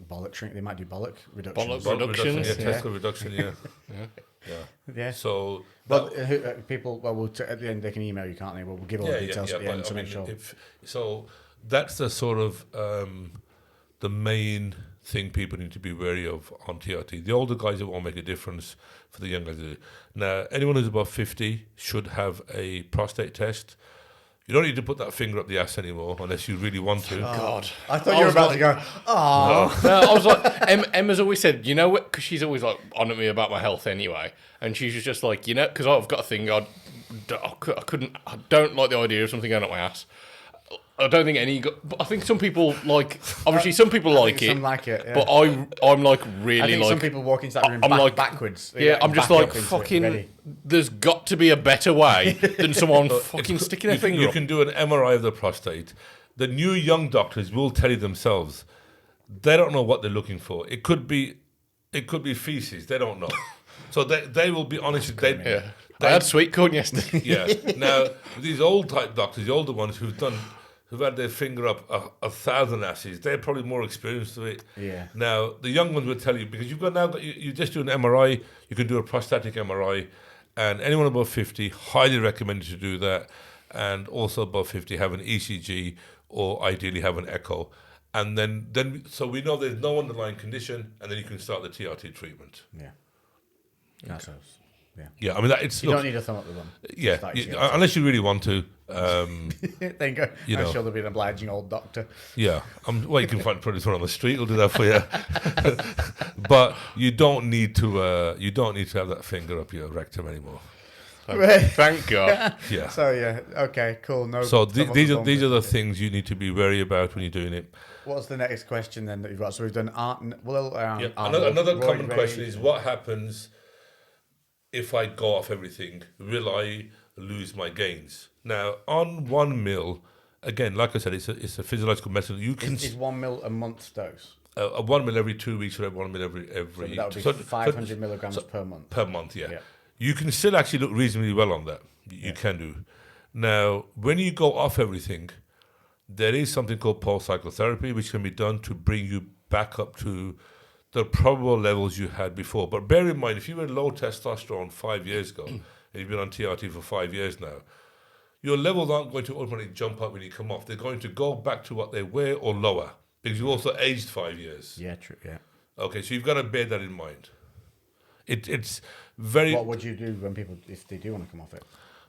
Bollock shrink. They might do bollock reductions. Bollock reductions. Yeah, testicle reduction. Yeah. Yeah. So, but people, at the end they can email you, can't they? We'll give all the details at the end to make sure. So that's the sort of the main thing people need to be wary of on TRT. The older guys, it won't make a difference. For the young guys, now anyone who's above 50 should have a prostate test. You don't need to put that finger up the ass anymore unless you really want to. Oh, God. I thought you were about to go, oh. No, I was like, Emma's always said, you know what? Because she's always like on at me about my health anyway. And she's just like, because I've got a thing, I don't like the idea of something going up my ass. I don't think but I think some people obviously some people like it. Some like it, yeah. But I'm like really I think some people walk into that room backwards. Yeah, I'm just like, fucking, there's got to be a better way than someone fucking sticking their finger up. You can do an MRI of the prostate. The new young doctors will tell you themselves, they don't know what they're looking for. It could be feces. They don't know. So they will be honest. I had sweet corn yesterday. Yeah. Now, these old type doctors, the older ones who've had their finger up 1,000 asses, they're probably more experienced with it. Yeah. Now, the young ones will tell you, because you just do an MRI, you can do a prostatic MRI, and anyone above 50, highly recommended to do that, and also above 50, have an ECG, or ideally have an echo. And then so we know there's no underlying condition, and then you can start the TRT treatment. Yeah. That's us. Yeah, I mean, you don't need a thumb up the bum. Yeah, unless you really want to. There you go. I'm sure there'll be an obliging old doctor. Yeah, you can find probably someone on the street who'll do that for you. But you don't need to have that finger up your rectum anymore. Thank God. Yeah. So okay, cool. No. So these are the things you need to be wary about when you're doing it. What's the next question then that you've got? So we've done another common question is, what happens if I go off everything? Will I lose my gains? Now, on 1 mil, again, like I said, it's a physiological medicine. You can Is 1 ml a month dose? a 1 ml every 2 weeks or 1 ml every. So that would be 500 milligrams per month. Per month, yeah. You can still actually look reasonably well on that. You can do. Now, when you go off everything, there is something called post-cycle therapy, which can be done to bring you back up to the probable levels you had before. But bear in mind, if you were low testosterone 5 years ago, and you've been on TRT for 5 years now, your levels aren't going to automatically jump up when you come off. They're going to go back to what they were or lower, because you also aged 5 years. Yeah, true, yeah. Okay, so you've got to bear that in mind. It's very... What would you do when people, if they do want to come off it?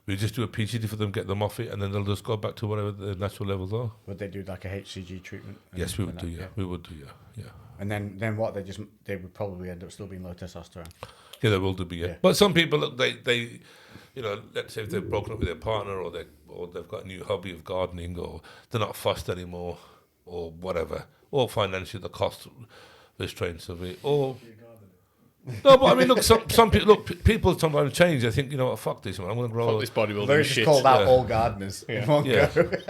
We just do a PGD for them, get them off it, and then they'll just go back to whatever their natural levels are. Would they do like a HCG treatment? Yes, we would do, yeah. We would do, yeah. And then what? They would probably end up still being low testosterone. Yeah, they will do, yeah. But some people, look, they, you know, let's say if they've broken up with their partner, or they've got a new hobby of gardening, or they're not fussed anymore, or whatever, or financially the cost restraints of it, or... No, but I mean, look, some people sometimes change. They think, you know what, fuck this, man. I'm going to grow this bodybuilding They're shit. just called out all gardeners. Yeah.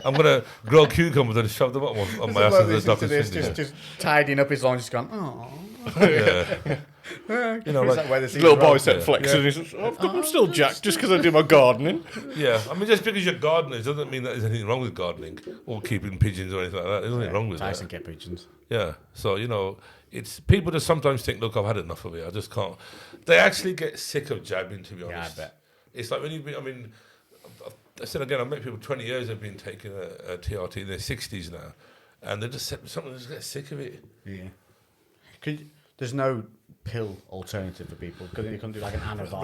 I'm going to grow cucumbers and shove them up on my ass in the doctor's finger. Just tidying up his lawn, just going, oh. You know, like little bicep flexing. I'm still jacked just because I do my gardening. Yeah, I mean, just because you're gardeners doesn't mean that there's anything wrong with gardening or keeping pigeons or anything like that. There's nothing wrong with Tyson that. kept pigeons. Yeah, so, you know, it's people just sometimes think, look, I've had enough of it. I just can't. They actually get sick of jabbing, to be honest. Yeah, I bet. It's like when you've been, I mean, I said again, I've met people 20 years have been taking a TRT in their 60s now, and they just something just get sick of it. Yeah. There's no pill alternative for people. You couldn't do like an Anavar.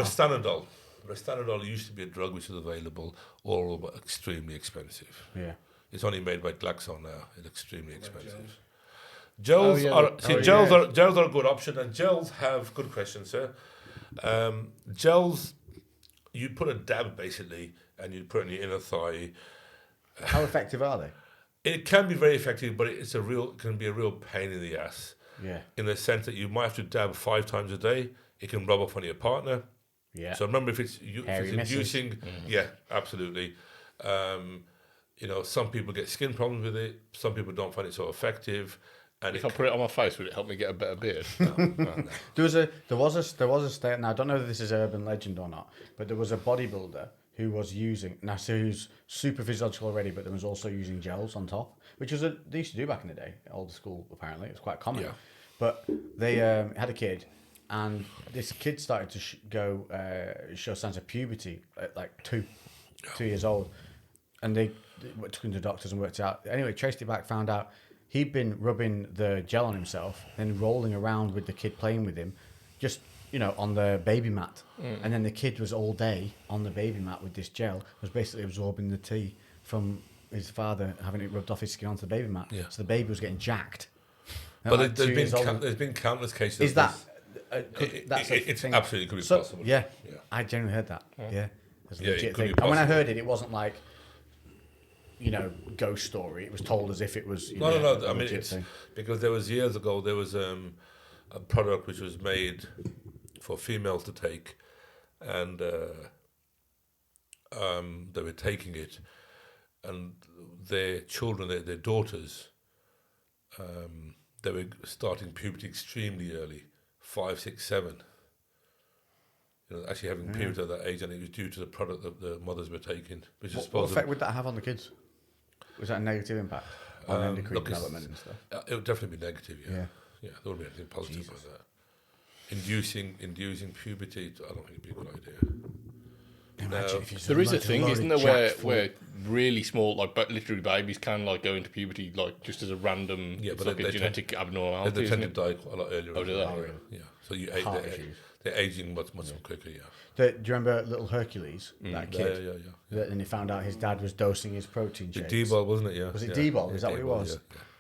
Restanodol used to be a drug which was available, oral, but extremely expensive. Yeah. It's only made by Glaxo now. It's extremely expensive. Gels are a good option, and gels have good question, sir. Gels, you put a dab basically, and you put it in your inner thigh. How effective are they? It can be very effective, but it can be a real pain in the ass. Yeah. In the sense that you might have to dab 5 times a day. It can rub off on your partner. Yeah. So remember, if it's inducing, yeah, absolutely. You know, some people get skin problems with it. Some people don't find it so effective. And if I put it on my face, would it help me get a better beard? No. There was a state. Now I don't know if this is urban legend or not, but there was a bodybuilder who was using who's super physiological already, but there was also using gels on top, which was they used to do back in the day, old school apparently. It was quite common. Yeah. But they had a kid, and this kid started to show signs of puberty at like 2 years old, and they took him to doctors and worked it out. Anyway, traced it back, found out he'd been rubbing the gel on himself, then rolling around with the kid playing with him, just, you know, on the baby mat. And then the kid was all day on the baby mat with this gel, was basically absorbing the tea from his father having it rubbed off his skin onto the baby mat. Yeah. So the baby was getting jacked. But there's been countless cases. Is that... It's absolutely could be possible. Yeah, I genuinely heard that. Yeah. It's a legit thing. And when I heard it, it wasn't like, you know, ghost story. It was told as if it was. No. I mean, it's because there was years ago there was a product which was made for females to take, and they were taking it, and their children, their daughters, they were starting puberty extremely early, 5, 6, 7. You know, actually having periods at that age, and it was due to the product that the mothers were taking. What effect would that have on the kids? Was that a negative impact on endocrine development and stuff? It would definitely be negative, yeah. There wouldn't be anything positive about that. Inducing puberty, I don't think it'd be a good idea. There is a thing, isn't there, where really small, like literally babies can like go into puberty like just as a random, but like a genetic abnormality. They tend to die quite a lot earlier. Oh, do they? Yeah. So they're aging much quicker. Yeah. Do you remember little Hercules? That kid. Yeah. And he found out his dad was dosing his protein shakes. D-ball, wasn't it? Yeah. Was it D-ball? Is that what it was? Yeah.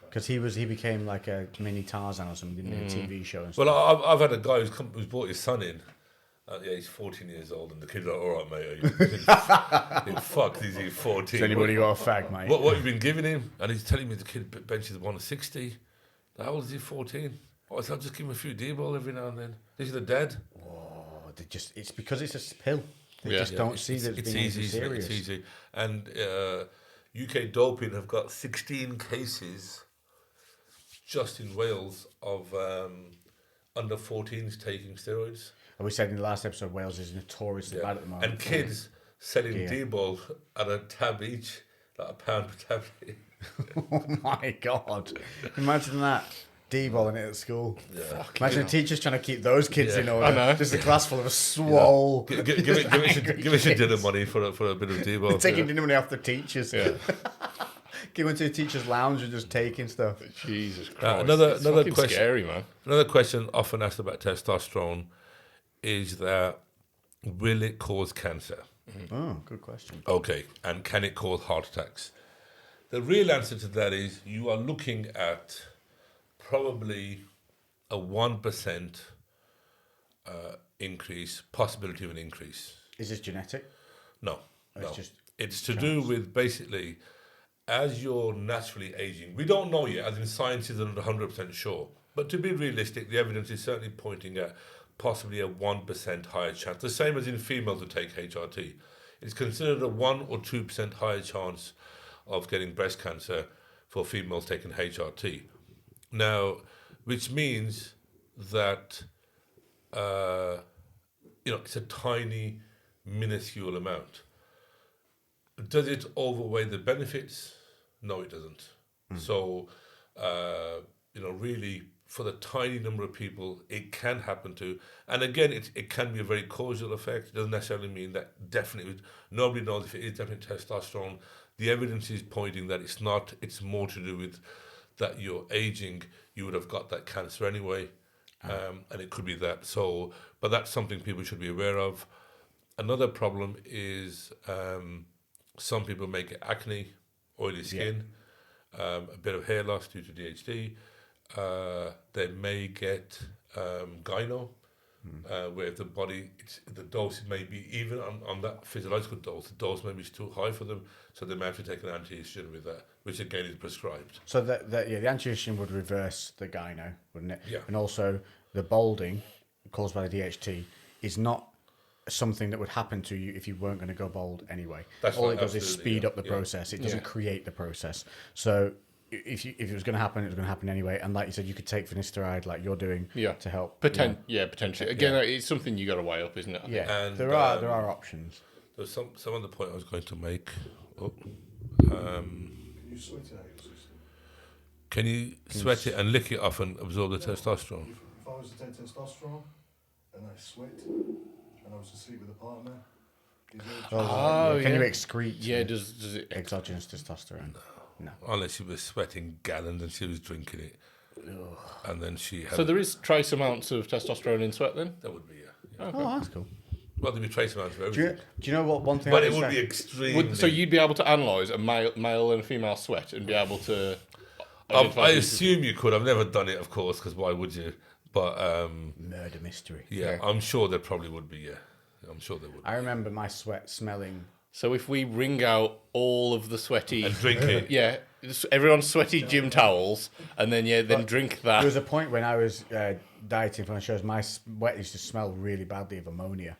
Because he became like a mini Tarzan or something in a TV show and stuff. Well, I've had a guy who's brought his son in. He's 14 years old, and the kid's like, all right, mate. Fuck, he's 14. Has anybody got a fag, mate? What have you been giving him? And he's telling me the kid benches 160. How old is he? 14. Oh, so I'll just give him a few D-ball every now and then. These are the dead. Oh, it's because it's a pill. They just don't see that it's being serious. It's easy. And UK Doping have got 16 cases just in Wales of under 14s taking steroids. And we said in the last episode, Wales is notoriously bad at the moment. And kids selling D-ball at a tab each, like a pound per tablet. Oh my God. Imagine that. D-balling it at school. Yeah. Imagine teachers trying to keep those kids in order. I know. Just a class full of swole. Give us your dinner money for a bit of D-ball. Taking dinner money off the teachers. Yeah. Going to the teacher's lounge and just taking stuff. Jesus Christ. Another question. Scary, man. Another question often asked about testosterone is that will it cause cancer? Oh, good question. Okay, and can it cause heart attacks? The real answer to that is you are looking at probably a 1% increase, possibility of an increase. Is this genetic? No, It's just it's to do with basically as you're naturally aging. We don't know yet, as in science isn't 100% sure. But to be realistic, the evidence is certainly pointing at possibly a 1% higher chance. The same as in females who take HRT. It's considered a 1 or 2% higher chance of getting breast cancer for females taking HRT. Now, which means that, it's a tiny, minuscule amount. Does it overweigh the benefits? No, it doesn't. So, really, for the tiny number of people, it can happen to. And again, it can be a very causal effect. It doesn't necessarily mean that definitely, nobody knows if it is definitely testosterone. The evidence is pointing that it's not. It's more to do with that you're aging. You would have got that cancer anyway. And it could be that. So, but that's something people should be aware of. Another problem is some people may get acne, oily skin, a bit of hair loss due to DHT. They may get gyno, where the body, the dose may be, even on that physiological dose, the dose may be too high for them, so they may have to take an anti-estrogen with that, which again is prescribed. So the anti-estrogen would reverse the gyno, wouldn't it? Yeah. And also the balding caused by the DHT is not something that would happen to you if you weren't going to go bald anyway. That's all right, it does is absolutely, speed up the process. It doesn't create the process. So if it was going to happen, it was going to happen anyway. And like you said, you could take Finasteride like you're doing to help. Potentially. Again, it's something you got to weigh up, isn't it? I think. And there are options. There's some other point I was going to make. Can you sweat it out your system? Can you sweat it and lick it off and absorb the testosterone? If I was to take testosterone and I sweat and I was to sleep with a partner, is there Can you excrete? Yeah, does it? Exogenous testosterone? No. Unless she was sweating gallons and she was drinking it. And then she had... So there is trace amounts of testosterone in sweat then? That would be, yeah. Oh, that's cool. Well, there'd be trace amounts of Do everything. you know what one thing? But I it would would say? be extremely... So you'd be able to analyse a male and a female sweat and be able to... I assume you could. I've never done it, of course, because why would you? But Murder mystery. yeah, I'm sure there probably would be. Yeah, I'm sure there would. I remember my sweat smelling. So if we wring out all of the sweaty... And drink it. Everyone's sweaty gym towels, and then drink that. There was a point when I was dieting for my shows, my sweat used to smell really badly of ammonia,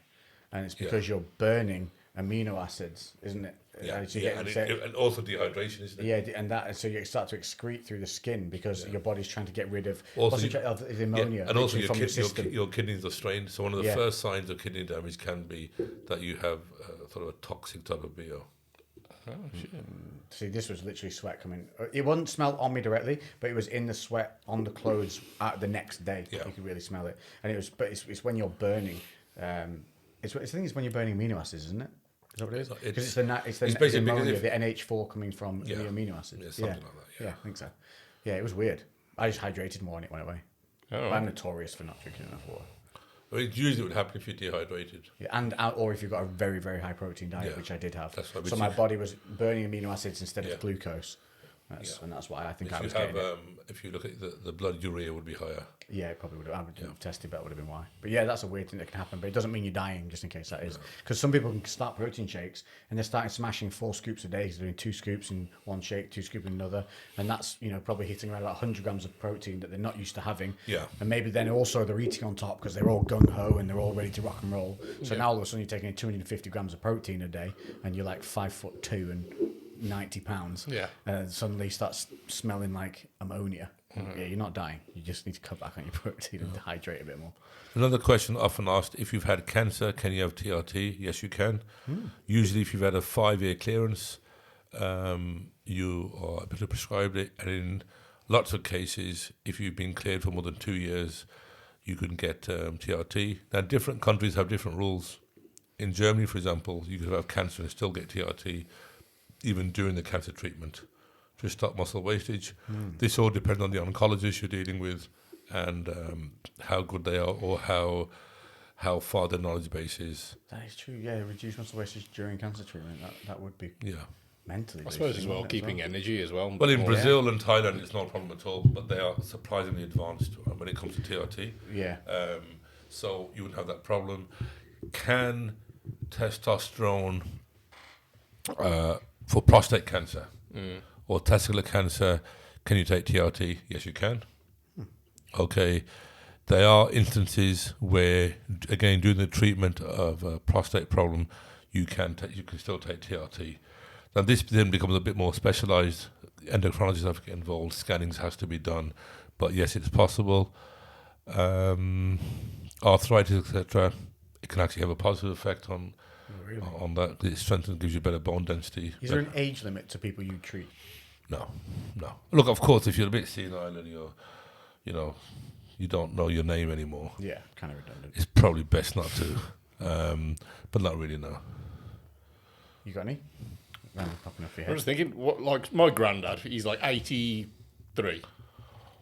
and it's because you're burning amino acids, isn't it? And also dehydration, isn't it? Yeah, and so you start to excrete through the skin because your body's trying to get rid of Also the ammonia. and also from the system. your kidneys are strained. So one of the first signs of kidney damage can be that you have sort of a toxic type of BO. Oh, shit. See, this was literally sweat coming. It wouldn't smell on me directly, but it was in the sweat on the clothes the next day. Yeah. You could really smell it, and it was. But it's when you're burning. I think it's when you're burning amino acids, isn't it? Is that what it is? Because it's the ammonia, the NH4 coming from the amino acids. Yeah, something like that. Yeah, I think so. Yeah, it was weird. I just hydrated more and it went away. Oh, I'm notorious for not drinking enough water. Well, it usually would happen if you're dehydrated. Yeah, or if you've got a very, very high protein diet, which I did have. That's right, so my body was burning amino acids instead of glucose. And that's why I think I was getting it. If you look at the blood urea would be higher. Yeah, it probably would have. I would have tested, but that would have been why. But yeah, that's a weird thing that can happen. But it doesn't mean you're dying, just in case that is. Because some people can start protein shakes and they're starting smashing 4 scoops a day. So they're doing 2 scoops in one shake, 2 scoops in another. And that's, probably hitting around about 100 grams of protein that they're not used to having. Yeah. And maybe then also they're eating on top because they're all gung-ho and they're all ready to rock and roll. So now all of a sudden you're taking 250 grams of protein a day and you're like 5'2" and 90 pounds. Yeah. Suddenly starts smelling like ammonia. Yeah, you're not dying. You just need to cut back on your protein and hydrate a bit more. Another question often asked, if you've had cancer, can you have TRT? Yes, you can. Usually if you've had a 5-year clearance, you are able to prescribe it. And in lots of cases, if you've been cleared for more than 2 years, you can get TRT. Now, different countries have different rules. In Germany, for example, you could have cancer and still get TRT, even during the cancer treatment, to stop muscle wastage. This all depends on the oncologist you're dealing with and how good they are or how far their knowledge base is. That is true. Yeah, reduce muscle wastage during cancer treatment. That would be mentally. I suppose as boosting, well, wouldn't it, keeping as energy as well. Well, in Or- Brazil and Thailand, it's not a problem at all, but they are surprisingly advanced when it comes to TRT. Yeah. So you wouldn't have that problem. Can testosterone for prostate cancer or testicular cancer, can you take TRT? Yes, you can. Okay. There are instances where, again, during the treatment of a prostate problem, you can still take TRT. Now, this then becomes a bit more specialised. Endocrinologists have to get involved. Scannings has to be done. But yes, it's possible. Arthritis, etc. It can actually have a positive effect on that. It strengthens, gives you better bone density. Is there an age limit to people you treat? No. Look, of course, if you're a bit senile and you don't know your name anymore, Yeah, kind of redundant. it's probably best not to. But not really, no. You got any? Random popping off your I head. was thinking, like my granddad, he's like 83.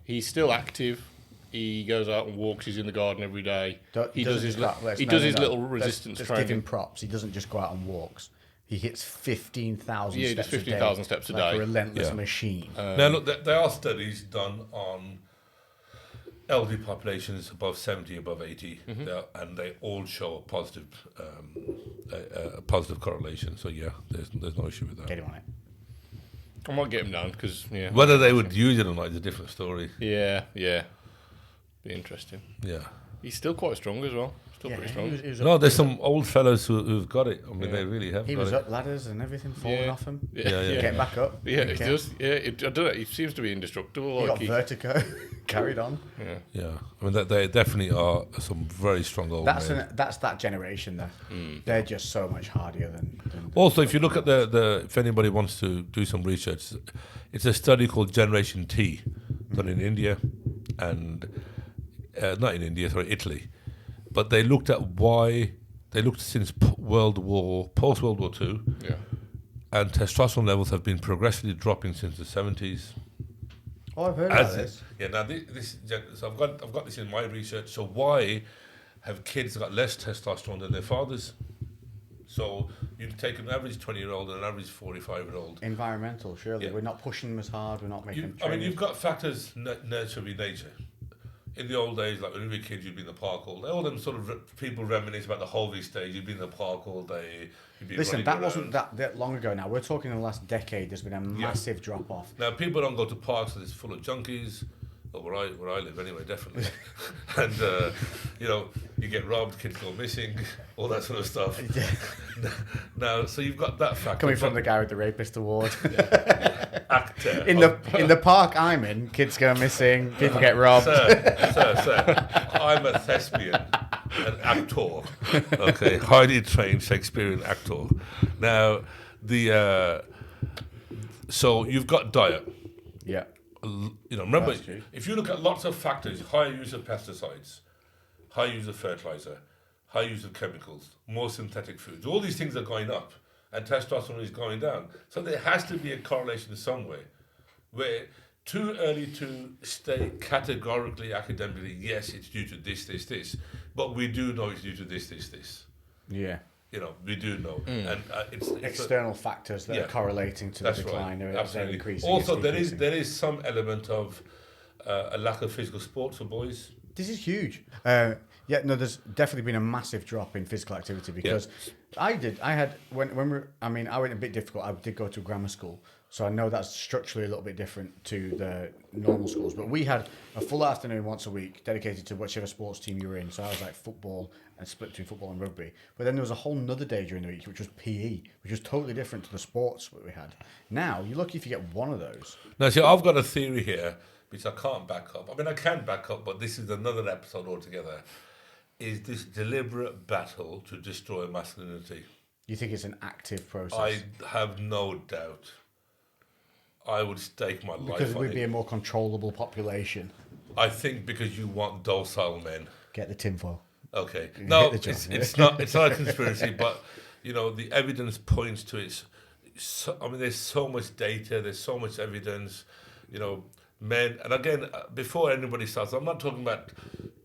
He's still active. He goes out and walks. He's in the garden every day. He does his little resistance let's training. give him props. He doesn't just go out on walks. He hits 15,000 Yeah, he does steps 15,000 steps a like day. a relentless Yeah. machine. Now, look, there are studies done on elderly populations above 70, above 80, and they all show a positive correlation. So, yeah, there's no issue with that. Get him on it. I might get him down because Whether they would use it or not is a different story. yeah, be interesting. Yeah. He's still quite strong as well. Still Yeah, pretty he strong. was No, there's some old fellas who've got it. I mean, they really have He got was it. up ladders and everything falling Yeah. off him. Yeah. Getting back up. Yeah, He it kept- does. Yeah, I don't know. He seems to be indestructible. He Like got vertigo. Carried on. Yeah. I mean, they definitely are some very strong old men. That's that generation there. They're just so much hardier than Also, if you look at if anybody wants to do some research, it's a study called Generation T, done in India, and not in India, sorry, Italy. But they looked at since post-World War II, yeah. and testosterone levels have been progressively dropping since the 70s. Oh, I've heard about this. Yeah, now so I've got this in my research. So why have kids got less testosterone than their fathers? So you take an average 20-year-old and an average 45-year-old. Environmental, surely. Yeah. We're not pushing them as hard. We're not making them I mean, train you've got factors nurture with nature. In the old days, like when we were kids, you'd be in the park all day. All them sort of people reminisce about the Hovey stage. You'd be in the park all day. You'd be Listen, running that around. wasn't that long ago now. We're talking in the last decade. There's been a massive drop off. Now, people don't go to parks that is full of junkies. Or where I live anyway, definitely. And, you get robbed, kids go missing, all that sort of stuff. Now, so you've got that factor. Coming from the guy with the rapist award. actor. in the park I'm in, kids go missing, people get robbed. Sir, I'm a thespian, an actor. Okay, highly trained Shakespearean actor. Now, so you've got diet. Yeah. Remember, That's true. if you look at lots of factors, higher use of pesticides, high use of fertilizer, high use of chemicals, more synthetic foods, all these things are going up, and testosterone is going down. So there has to be a correlation some way, where too early to state categorically, academically, yes, it's due to this, but we do know it's due to this. Yeah. We do know, and it's External factors that are correlating to the that's decline. right. They're Absolutely. increasing. Also, it's there decreasing. is some element of a lack of physical sport for boys. This is huge. There's definitely been a massive drop in physical activity because I went a bit difficult. I did go to grammar school, so I know that's structurally a little bit different to the normal schools. But we had a full afternoon once a week dedicated to whichever sports team you were in. So I was like football and split between football and rugby. But then there was a whole nother day during the week, which was PE, which was totally different to the sports that we had. Now, you're lucky if you get one of those. Now, see, I've got a theory here, which I can't back up. I mean, I can back up, but this is another episode altogether. Is this deliberate battle to destroy masculinity? You think it's an active process? I have no doubt. I would stake my life because on we'd it. be a more controllable population. I think because you want docile men. Get the tinfoil. Okay. No, Hit the it's job. it's not a conspiracy, but the evidence points to it. There's so much data, there's so much evidence, men, and again, before anybody starts, I'm not talking about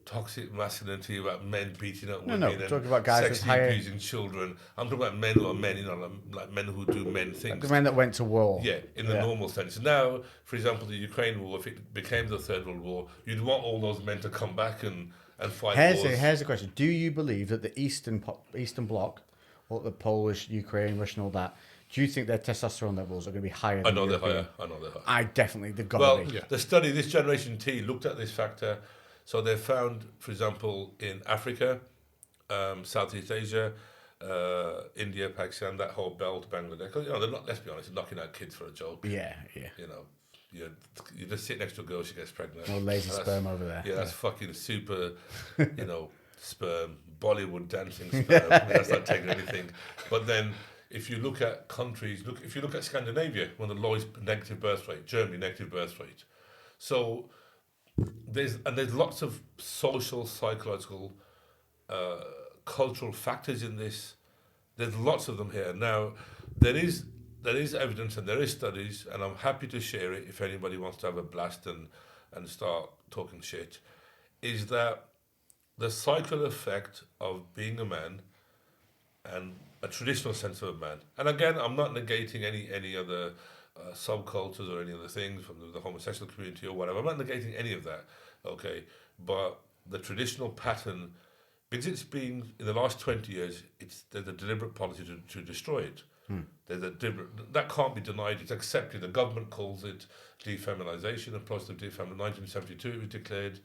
toxic masculinity, about men beating up women and talking about guys with sexually higher... abusing children. I'm talking about men who are men, like men who do men things. The men that went to war. Yeah, in the normal sense. Now, for example, the Ukraine war, if it became the Third World War, you'd want all those men to come back and fight wars. Here's the question. Do you believe that the Eastern Bloc, or the Polish, Ukraine, Russian, all that, do you think their testosterone levels are going to be higher than European? I know they're higher. I definitely, they've got to be. The study, this Generation T, looked at this factor. So they found, for example, in Africa, Southeast Asia, India, Pakistan, that whole belt, Bangladesh. 'Cause, they're not. Let's be honest, they're knocking out kids for a joke. Yeah. You just sit next to a girl, she gets pregnant. No lazy sperm over there. Yeah, that's fucking super, sperm, Bollywood dancing sperm. That's not taking anything. But then, if you look at countries, if you look at Scandinavia, one of the lowest negative birth rate, Germany negative birth rate. So there's lots of social, psychological, cultural factors in this. There's lots of them here. Now, there is evidence and there is studies, and I'm happy to share it if anybody wants to have a blast and start talking shit, is that the cycle effect of being a man and a traditional sense of a man. And again, I'm not negating any other subcultures or any other things from the homosexual community or whatever. I'm not negating any of that, okay? But the traditional pattern, because it's been, in the last 20 years, there's a deliberate policy to destroy it. There's a deliberate, that can't be denied, it's accepted. The government calls it defeminization, and process of defeminization. 1972 it was declared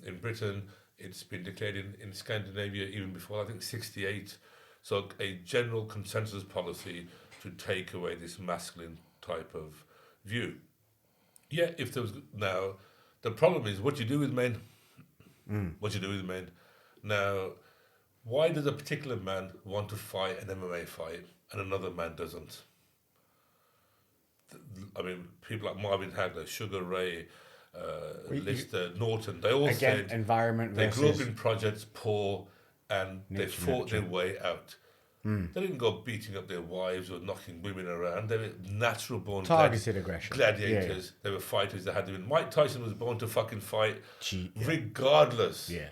in Britain. It's been declared in Scandinavia even before, I think, 68. So a general consensus policy to take away this masculine type of view. Yeah, if there was... Now, the problem is what you do with men. What you do with men. Now, why does a particular man want to fight an MMA fight and another man doesn't? I mean, people like Marvin Hagler, Sugar Ray, Lister, Norton, they all said... environment they versus... grew up in projects, poor, and they fought nature. their way out. They didn't go beating up their wives or knocking women around. They were natural born Targeted aggression. gladiators. They were fighters that had to win. Mike Tyson was born to fucking fight, Cheat, regardless. Yeah.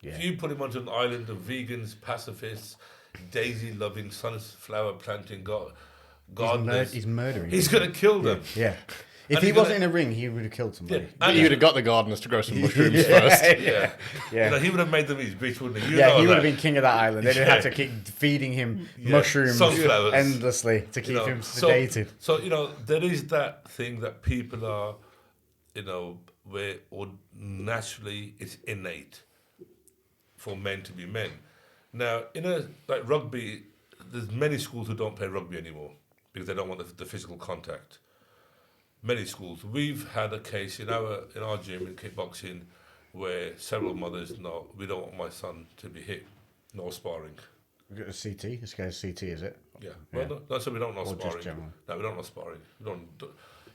If you put him onto an island of vegans, pacifists, daisy-loving, sunflower planting, gardeners, He's murdering. he's going to kill them. Yeah. If And he he's wasn't gonna- in a ring, he would have killed somebody. And You'd have got the gardeners to grow some mushrooms first. yeah. Yeah. He would have made them his bitch, wouldn't he? You Yeah, know he would that. have been king of that island. They'd have had to keep feeding him mushrooms sunflowers. endlessly to keep him So, sedated. there is that thing that people are, where or naturally it's innate for men to be men. Now, like rugby, there's many schools who don't play rugby anymore because they don't want the physical contact. Many schools. We've had a case in our gym in kickboxing where several mothers, no, we don't want my son to be hit, no sparring. We've got a CT. This guy's CT, is it? Yeah. Well, that's why we don't know Or just sparring. general. No, we don't know sparring.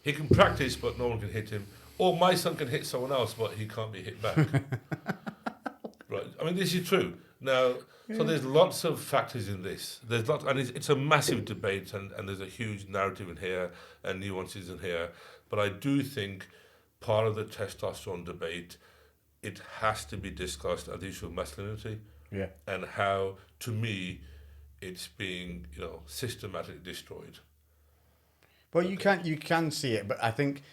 He can practice, but no one can hit him. Or my son can hit someone else, but he can't be hit back. Right. I mean, this is true. Now, so there's lots of factors in this. There's lots, and it's a massive debate, and there's a huge narrative in here and nuances in here. But I do think part of the testosterone debate, it has to be discussed as the issue of masculinity. Yeah. And how, to me, it's being, systematically destroyed. Well, you can see it, but I think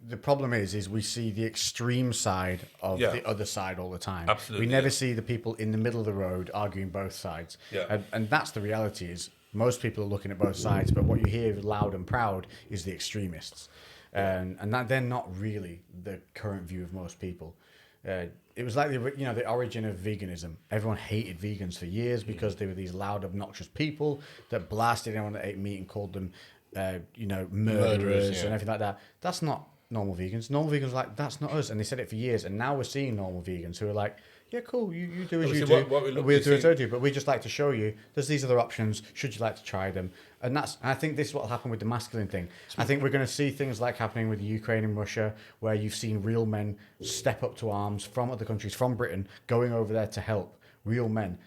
the problem is we see the extreme side of the other side all the time. Absolutely, We never see the people in the middle of the road arguing both sides. Yeah. And that's the reality is most people are looking at both sides, but what you hear loud and proud is the extremists. And that they're not really the current view of most people. It was like the origin of veganism. Everyone hated vegans for years because they were these loud, obnoxious people that blasted anyone that ate meat and called them, murderers and everything like that. That's not normal vegans. Normal vegans are like, that's not us. And they said it for years. And now we're seeing normal vegans who are like, yeah, cool, you do as you do. We'll do as I do. But we just like to show you there's these other options. Should you like to try them? And I think this is what will happen with the masculine thing. I think we're going to see things like happening with Ukraine and Russia, where you've seen real men step up to arms from other countries, from Britain, going over there to help. Real men,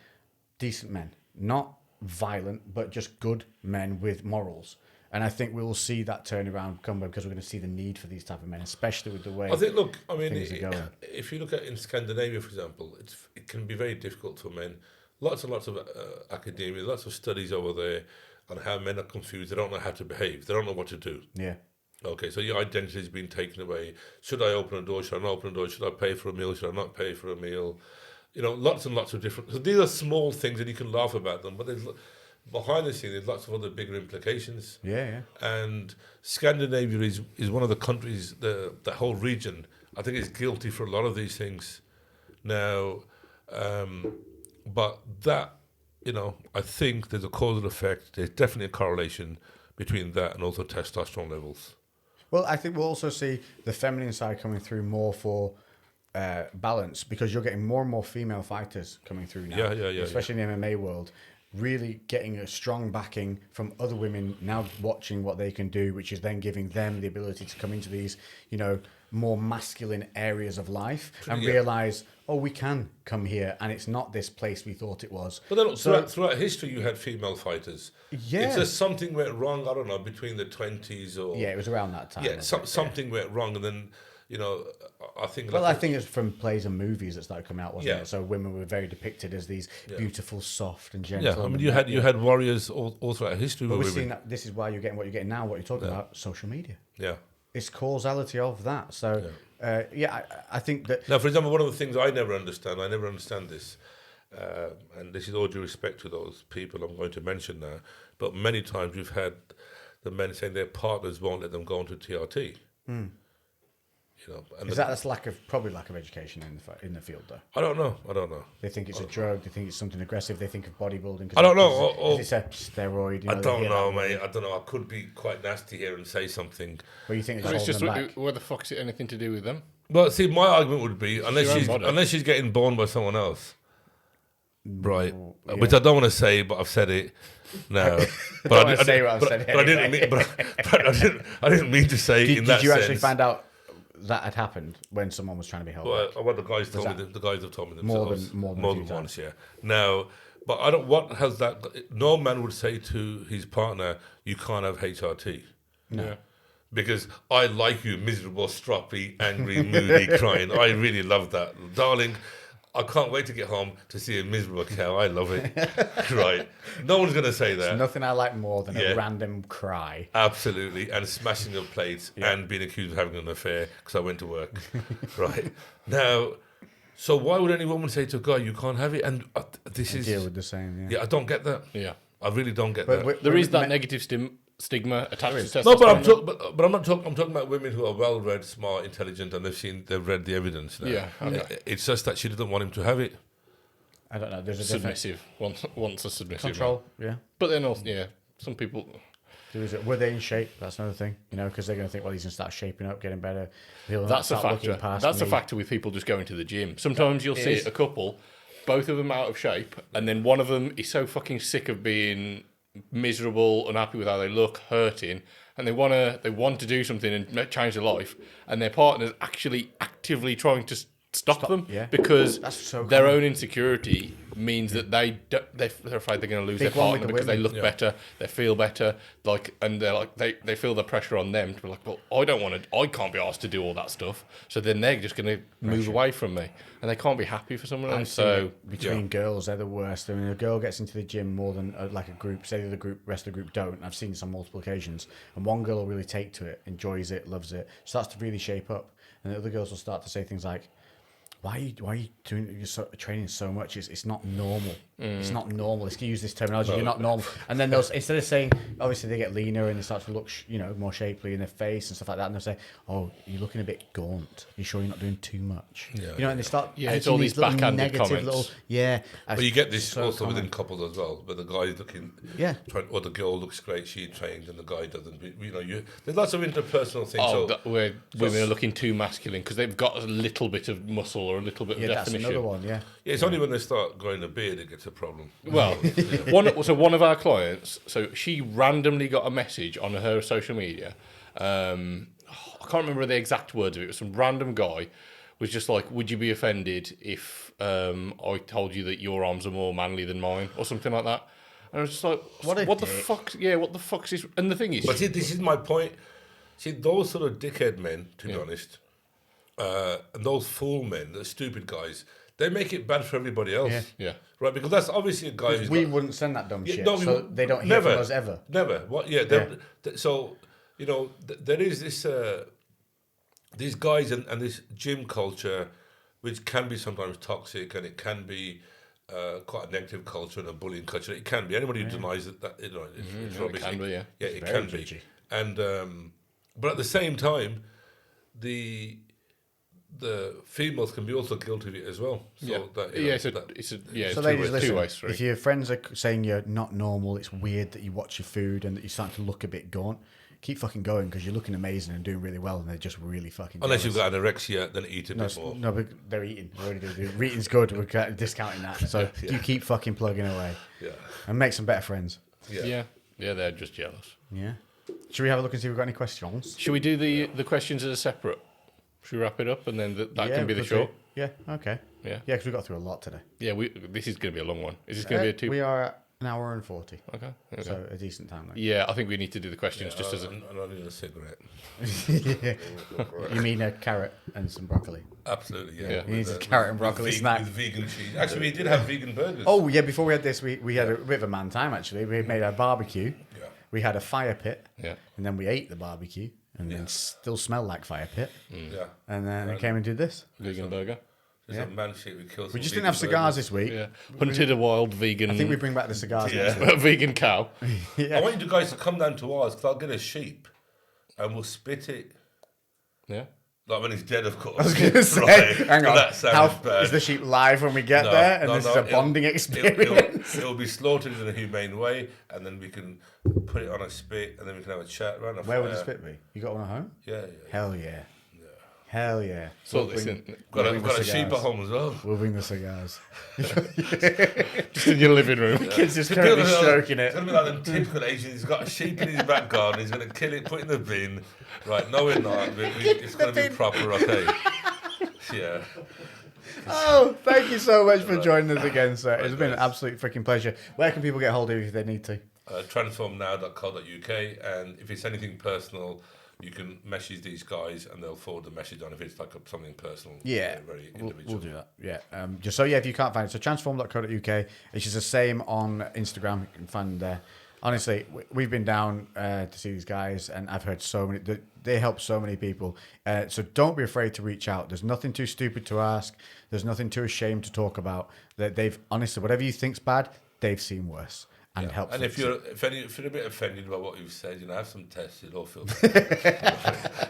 decent men, not violent, but just good men with morals. And I think we will see that turnaround come because we're going to see the need for these type of men, especially with the way I think, look, I mean, things are going. if you look at in Scandinavia, for example, it can be very difficult for men. Lots and lots of academia, lots of studies over there on how men are confused. They don't know how to behave. They don't know what to do. Yeah. Okay, so your identity has been taken away. Should I open a door? Should I not open a door? Should I pay for a meal? Should I not pay for a meal? Lots and lots of different... So these are small things and you can laugh about them, but there's... Behind the scene, there's lots of other bigger implications. Yeah. And Scandinavia is one of the countries, the whole region, I think is guilty for a lot of these things. Now, but that, I think there's a causal effect. There's definitely a correlation between that and also testosterone levels. Well, I think we'll also see the feminine side coming through more for balance because you're getting more and more female fighters coming through now. Especially in the MMA world. Really getting a strong backing from other women now watching what they can do, which is then giving them the ability to come into these, more masculine areas of life and realize, we can come here and it's not this place we thought it was. But then throughout history, you had female fighters. Yeah. It's just something went wrong, I don't know, between the 20s or... Yeah, it was around that time. Yeah, something went wrong and then... I think... Well, I think it's from plays and movies that started coming out, wasn't Yeah. it? So women were very depicted as these beautiful, soft and gentle. Yeah, I mean, you had warriors all throughout history. But we're seeing that this is why you're getting what you're getting now, what you're talking about, social media. Yeah. It's causality of that. So, I think that... Now, for example, one of the things I never understand this, and this is all due respect to those people I'm going to mention now, but many times we've had the men saying their partners won't let them go into TRT. And that's lack of education in the field, though. I don't know. They think it's a drug. They think it's something aggressive. They think of bodybuilding. I don't know. It's a steroid. I don't know, mate. I don't know. I could be quite nasty here and say something. But you think it's just where the fuck is it anything to do with them? Well, see, my argument would be unless she's getting born by someone else, right? Yeah. Which I don't want to say, but I've said it. No, but I didn't mean to say it in that sense. Did you actually find out that had happened when someone was trying to be held back? Well, the guys told me. The guys have told me themselves more than once. Yeah. Now, but I don't. What has that? No man would say to his partner, "You can't have HRT." No. Yeah. Because I like you, miserable, stroppy, angry, moody, crying. I really love that, darling. I can't wait to get home to see a miserable cow. I love it. Right. No one's going to say that. There's nothing I like more than a random cry. Absolutely. And smashing of plates and being accused of having an affair because I went to work. Right. Now, so why would any woman say to a guy, you can't have it? And this is... deal with the same, Yeah, I don't get that. Yeah. I really don't get that. There is that negative stigma attached to testosterone. No, but I'm not talking. I'm talking about women who are well read, smart, intelligent, and they've read the evidence. Now. Yeah, okay. It's just that she didn't want him to have it. I don't know. There's a submissive. Wants a submissive control. Man. Yeah. But then also, some people. Were they in shape? That's another thing. Because they're going to think, well, he's going to start shaping up, getting better. That's a factor. That's a factor with people just going to the gym. Sometimes you'll see a couple, both of them out of shape, and then one of them is so fucking sick of being miserable, unhappy with how they look, hurting, and they want to do something and change their life, and their partner's actually actively trying to stop them yeah. because That's so their common. own insecurity means that they're afraid they're going to lose Big their one with partner the because they women. look better, they feel better, and they're like they feel the pressure on them to be like, well, I can't be asked to do all that stuff, so then they're just going to move away from me, and they can't be happy for someone else. So between girls, they're the worst. I mean, a girl gets into the gym more than like a group. Say the rest of the group don't. I've seen this on multiple occasions, and one girl will really take to it, enjoys it, loves it, starts to really shape up, and the other girls will start to say things like, why are you doing training so much? It's not normal. It's not normal. Let's use this terminology. You're not normal. And then they'll, instead of saying, obviously they get leaner and they start to look, more shapely in their face and stuff like that. And they'll say, "Oh, you're looking a bit gaunt. You sure you're not doing too much?" And they start. It's all these backhanded comments. But you get this so also common. within couples as well, where the guy's looking, or the girl looks great, she trains, and the guy doesn't. There's lots of interpersonal things. Where women are looking too masculine because they've got a little bit of muscle or a little bit of definition. That's another one. Yeah. It's only when they start growing a beard it gets a problem. Well, one of our clients, so she randomly got a message on her social media. I can't remember the exact words of it. It was some random guy was just like, "Would you be offended if I told you that your arms are more manly than mine?" or something like that. And I was just like, "What the fuck? Yeah, what the fuck's this?" And the thing is, but see, this is my point. See, those sort of dickhead men, to be honest, and those fool men, the stupid guys, they make it bad for everybody else. Yeah. Right, because that's obviously a guy who's We wouldn't send that dumb shit, no, so they don't hear from us ever. Never. What? Yeah. So there is this these guys and this gym culture, which can be sometimes toxic, and it can be quite a negative culture and a bullying culture. It can be. Anybody who denies that it's rubbish. it can be. Yeah, it can be. And but at the same time, the females can be also guilty of it as well. So So ladies, listen, if your friends are saying you're not normal, it's weird that you watch your food and that you're starting to look a bit gaunt, keep fucking going because you're looking amazing and doing really well, and they're just really fucking unless jealous. you've got anorexia, then eat a bit more. No, but they're eating. They're already doing. Eating's good. We're discounting that. So you keep fucking plugging away. Yeah. And make some better friends. Yeah, they're just jealous. Yeah. Should we have a look and see if we've got any questions? Should we do the questions as a separate? Should we wrap it up and then that can be the show? Yeah. Okay. Yeah. Yeah, because we got through a lot today. Yeah, this is going to be a long one. Is this going to be a 2? We are at an hour and 40. Okay. So a decent time. Like. Yeah, I think we need to do the questions just as a... I'm not even a cigarette. You mean a carrot and some broccoli? Absolutely, yeah. You need a carrot and broccoli snack. With vegan cheese. Actually, we did have vegan burgers. Oh, yeah, before we had this, we had a bit of a man time, actually. We made a barbecue. Yeah. We had a fire pit. Yeah. And then we ate the barbecue. And then still smelled like fire pit. Yeah. And then I came and did this. Vegan burger. There's a man shit we killed. We just didn't have cigars this week. Yeah. Hunted a wild vegan... I think we bring back the cigars next week. a vegan cow. I want you guys to come down to ours because I'll get a sheep and we'll spit it. Yeah. Like when it's dead, of course. I was going to say, Right. hang on, That sounds bad. is the sheep live when we get there? And this is a bonding experience. It'll be slaughtered in a humane way, and then we can put it on a spit, and then we can have a chat around a Where would fire. the spit be? You got one at home? Yeah. Hell yeah. Hell yeah. So listen, Got bring the a sheep at cigars. home as well. We'll bring the cigars. just in your living room. Kids just currently stroking It's it. going to be like them typical Asians. He's got a sheep in his back garden. He's going to kill it, put it in the bin. Right, no, we're not. It's going to be proper, okay? Yeah. Oh, thank you so much for joining us again, sir. It's been an absolute freaking pleasure. Where can people get hold of you if they need to? TransformNow.co.uk, and if it's anything personal, you can message these guys and they'll forward the message on if it's like something personal. Yeah, very we'll individual. do that. Yeah, if you can't find it, so transform.co.uk. It's just the same on Instagram. You can find there. Honestly, we've been down to see these guys, and I've heard so many. They help so many people. So don't be afraid to reach out. There's nothing too stupid to ask. There's nothing too ashamed to talk about. That they've honestly, whatever you think's bad, they've seen worse and helped. And if you're a bit offended by what you've said, have some tests. You'll all feel.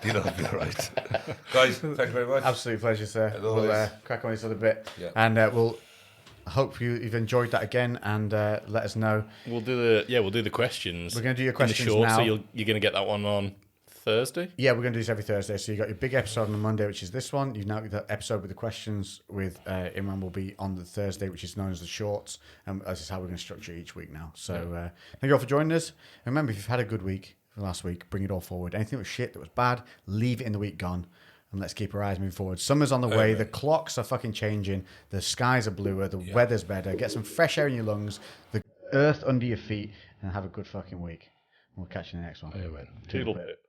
You'll be right, guys. Thank you very much. Absolute pleasure, sir. We'll crack on this other bit, and we'll. I hope you've enjoyed that again, and let us know. We'll do the questions. We're going to do your questions in the short, now. So you're going to get that one on Thursday. Yeah, we're going to do this every Thursday. So you got your big episode on Monday, which is this one. You've now got the episode with the questions with Imran will be on the Thursday, which is known as the shorts, and this is how we're going to structure each week now. So thank you all for joining us. And remember, if you've had a good week last week, bring it all forward. Anything that was shit, that was bad, leave it in the week gone. and let's keep our eyes moving forward. Summer's on the way. Amen. The clocks are fucking changing. The skies are bluer. The weather's better. Get some fresh air in your lungs. The earth under your feet, and have a good fucking week. We'll catch you in the next one. Amen. Toodle pip.